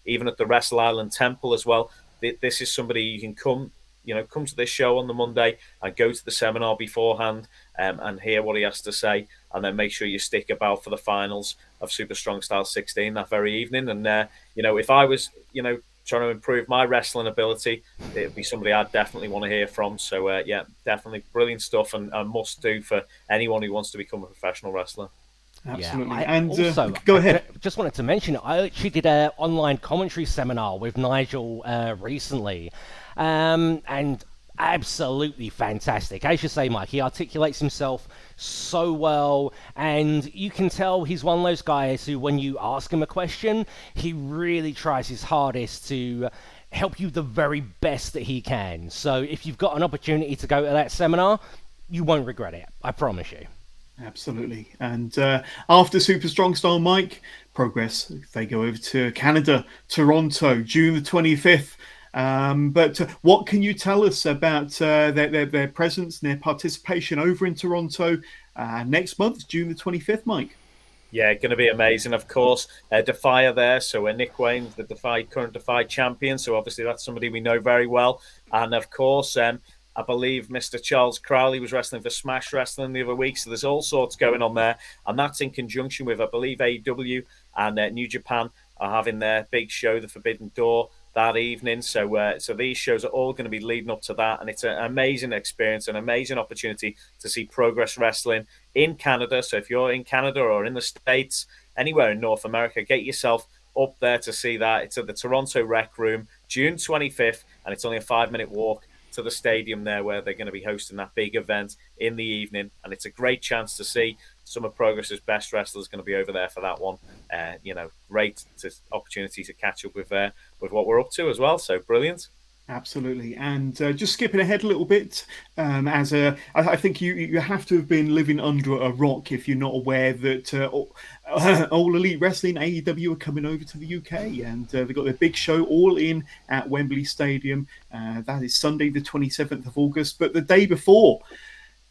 even at the Wrestle Island Temple as well. This is somebody you can come, you know, come to this show on the Monday and go to the seminar beforehand, and hear what he has to say, and then make sure you stick about for the finals of Super Strong Style 16 that very evening. And you know, if I was, you know, trying to improve my wrestling ability, it'd be somebody I'd definitely want to hear from. So yeah, definitely brilliant stuff, and must do for anyone who wants to become a professional wrestler. Absolutely. Yeah, And also, go ahead. Just wanted to mention, I actually did an online commentary seminar with Nigel recently, and absolutely fantastic. As you say, Mike, he articulates himself so well, and you can tell he's one of those guys who, when you ask him a question, he really tries his hardest to help you the very best that he can. So if you've got an opportunity to go to that seminar, you won't regret it. I promise you. Absolutely. And after Super Strong Style, Mike, Progress, they go over to Canada, Toronto, June the 25th. But what can you tell us about their presence and their participation over in Toronto next month, June the 25th, Mike? Yeah, going to be amazing. Of course, Defy are there. So Nick Wayne, the current Defy champion. So obviously that's somebody we know very well. And of course, I believe Mr. Charles Crowley was wrestling for Smash Wrestling the other week. So there's all sorts going on there. And that's in conjunction with, I believe, AEW and New Japan are having their big show, The Forbidden Door, that evening. So these shows are all going to be leading up to that. And it's an amazing experience, an amazing opportunity to see Progress Wrestling in Canada. So if you're in Canada or in the States, anywhere in North America, get yourself up there to see that. It's at the Toronto Rec Room, June 25th, and it's only a 5-minute walk to the stadium there where they're going to be hosting that big event in the evening. And it's a great chance to see some of Progress's best wrestlers going to be over there for that one. You know, great opportunity to catch up with what we're up to as well. So brilliant. Absolutely. And just skipping ahead a little bit, I think you have to have been living under a rock if you're not aware that All Elite Wrestling, AEW, are coming over to the UK, and they've got their big show All In at Wembley Stadium. That is Sunday the 27th of August. But the day before,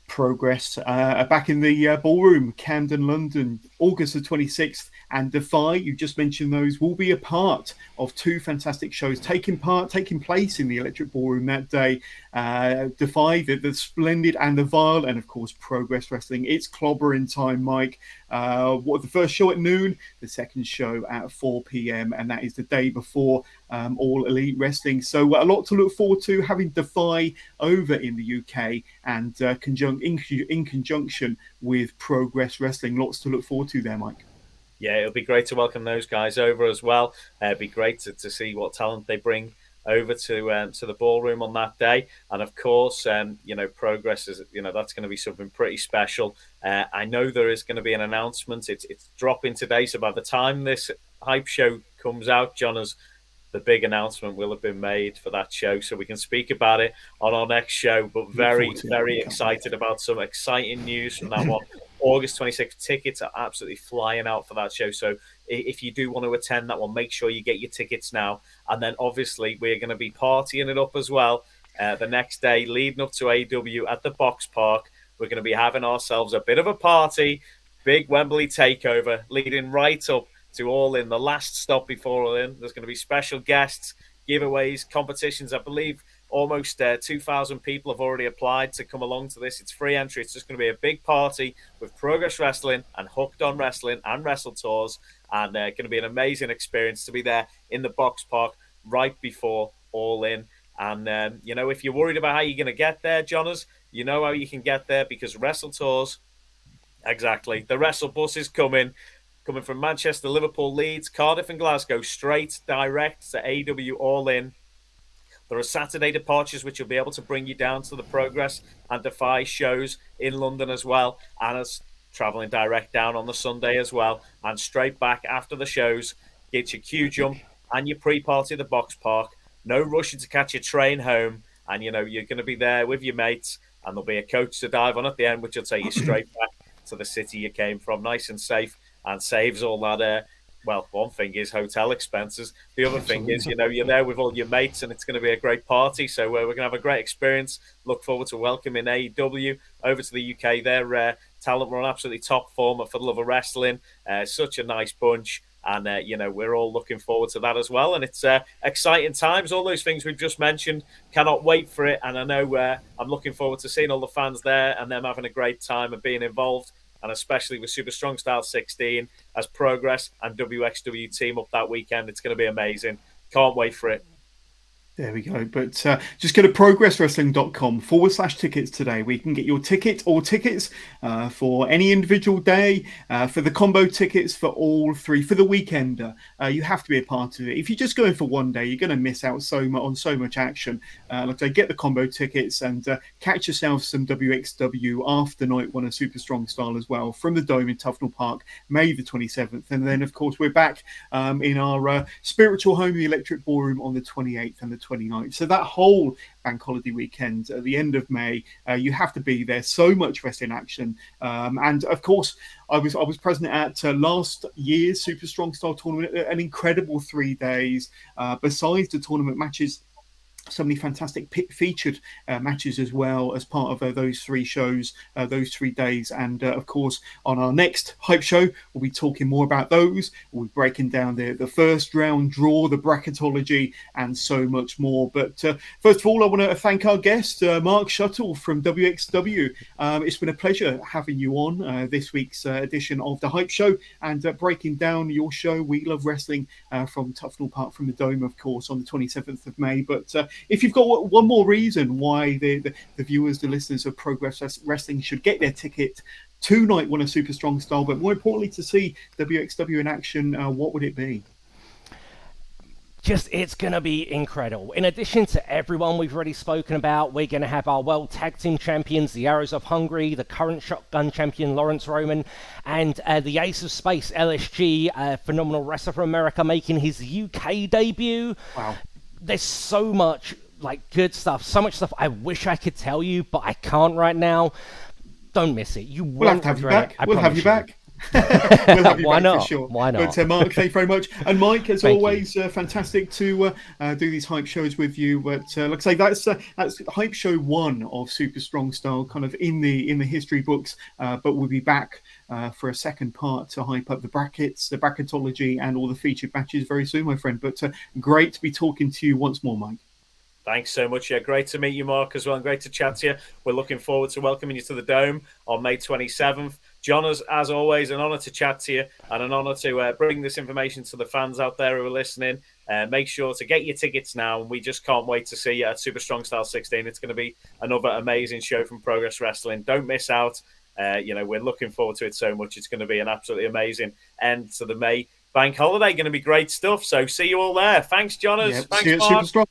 Progress back in the ballroom, Camden, London, August the 26th, and Defy, you just mentioned those, will be a part of two fantastic shows taking place in the Electric Ballroom that day. Defy, the Splendid and the Vile, and of course Progress Wrestling. It's clobbering time, Mike. The first show at noon, the second show at 4 p.m, and that is the day before All Elite Wrestling. So a lot to look forward to, having Defy over in the UK and in conjunction with Progress Wrestling. Lots to look forward to there, Mike. Yeah, it'll be great to welcome those guys over as well. It'd be great to see what talent they bring over to the ballroom on that day. And of course, you know, Progress is, you know, that's going to be something pretty special. I know there is going to be an announcement. It's dropping today, so by the time this hype show comes out, John, the big announcement will have been made for that show, so we can speak about it on our next show. But very excited about some exciting news from that one. August 26th, tickets are absolutely flying out for that show. So if you do want to attend that one, make sure you get your tickets now. And then obviously we're going to be partying it up as well the next day, leading up to AEW at the Box Park. We're going to be having ourselves a bit of a party, big Wembley takeover, leading right up to All In, the last stop before All In. There's going to be special guests, giveaways, competitions. I believe almost 2,000 people have already applied to come along to this. It's free entry. It's just going to be a big party with Progress Wrestling and Hooked on Wrestling and Wrestle Tours, and going to be an amazing experience to be there in the Box Park right before All In. And you know, if you're worried about how you're going to get there, Johners, you know how you can get there, because Wrestle Tours, exactly, the Wrestle Bus is coming from Manchester, Liverpool, Leeds, Cardiff and Glasgow, straight direct to AEW All In. There are Saturday departures, which will be able to bring you down to the Progress and Defy shows in London as well. And it's traveling direct down on the Sunday as well. And straight back after the shows, get your queue jump and your pre-party at the box park. No rushing to catch your train home. And, you're going to be there with your mates. And there'll be a coach to dive on at the end, which will take you straight back to the city you came from, nice and safe, and saves all that well, one thing is hotel expenses. The other thing is, you're there with all your mates and it's going to be a great party. So we're going to have a great experience. Look forward to welcoming AEW over to the UK. Their talent were on absolutely top form for the love of wrestling. Such a nice bunch. And, we're all looking forward to that as well. And it's exciting times. All those things we've just mentioned. Cannot wait for it. And I know I'm looking forward to seeing all the fans there and them having a great time and being involved. And especially with Super Strong Style 16 as Progress and WXW team up that weekend. It's going to be amazing. Can't wait for it. There we go. But just go to progresswrestling.com/tickets today, where you can get your ticket or tickets for any individual day, for the combo tickets for all three, for the weekender. You have to be a part of it. If you're just going for one day, you're going to miss out on so much action. Like I say, get the combo tickets and catch yourself some WXW after night one of Super Strong Style as well from the Dome in Tufnell Park, May the 27th. And then, of course, we're back in our spiritual home, the Electric Ballroom, on the 28th and the 29th. So that whole bank holiday weekend at the end of May, you have to be there. So much wrestling action, and of course, I was present at last year's Super Strong Style tournament. An incredible 3 days. Besides the tournament matches, so many fantastic featured matches as well as part of those 3 shows, those 3 days. And of course, on our next Hype Show, we'll be talking more about those. We'll be breaking down the first round draw, the bracketology, and so much more. But first of all, I want to thank our guest, Mark Shuttle from WXW. It's been a pleasure having you on this week's edition of the Hype Show and breaking down your show, We Love Wrestling, from Tufnell Park, from the Dome, of course, on the 27th of May. But if you've got one more reason why the viewers, the listeners of Progress Wrestling should get their ticket to Night 1 of Super Strong Style, but more importantly to see WXW in action, what would it be? It's going to be incredible. In addition to everyone we've already spoken about, we're going to have our World Tag Team Champions, the Arrows of Hungary, the current Shotgun Champion, Lawrence Roman, and the Ace of Space, LSG, phenomenal wrestler from America, making his UK debut. Wow. There's so much good stuff, so much stuff I wish I could tell you, but I can't right now. Don't miss it. We'll have to have you back. We'll have you back. Why not? For sure. Why not? But Mark, thank you very much. And Mike, as Thank always, fantastic to do these hype shows with you. But like I say, that's Hype Show 1 of Super Strong Style, kind of in the history books. But we'll be back for a second part to hype up the brackets, the bracketology, and all the featured matches very soon, my friend. But great to be talking to you once more, Mike. Thanks so much. Yeah, great to meet you, Mark, as well, and great to chat to you. We're looking forward to welcoming you to the Dome on May 27th. John, as always, an honour to chat to you and an honour to bring this information to the fans out there who are listening. Make sure to get your tickets now, and we just can't wait to see you at Super Strong Style 16. It's going to be another amazing show from Progress Wrestling. Don't miss out. We're looking forward to it so much. It's going to be an absolutely amazing end to the May bank holiday. Going to be great stuff. So see you all there. Thanks, Johners. Yeah, Thanks, see you at Mark. Super Strong.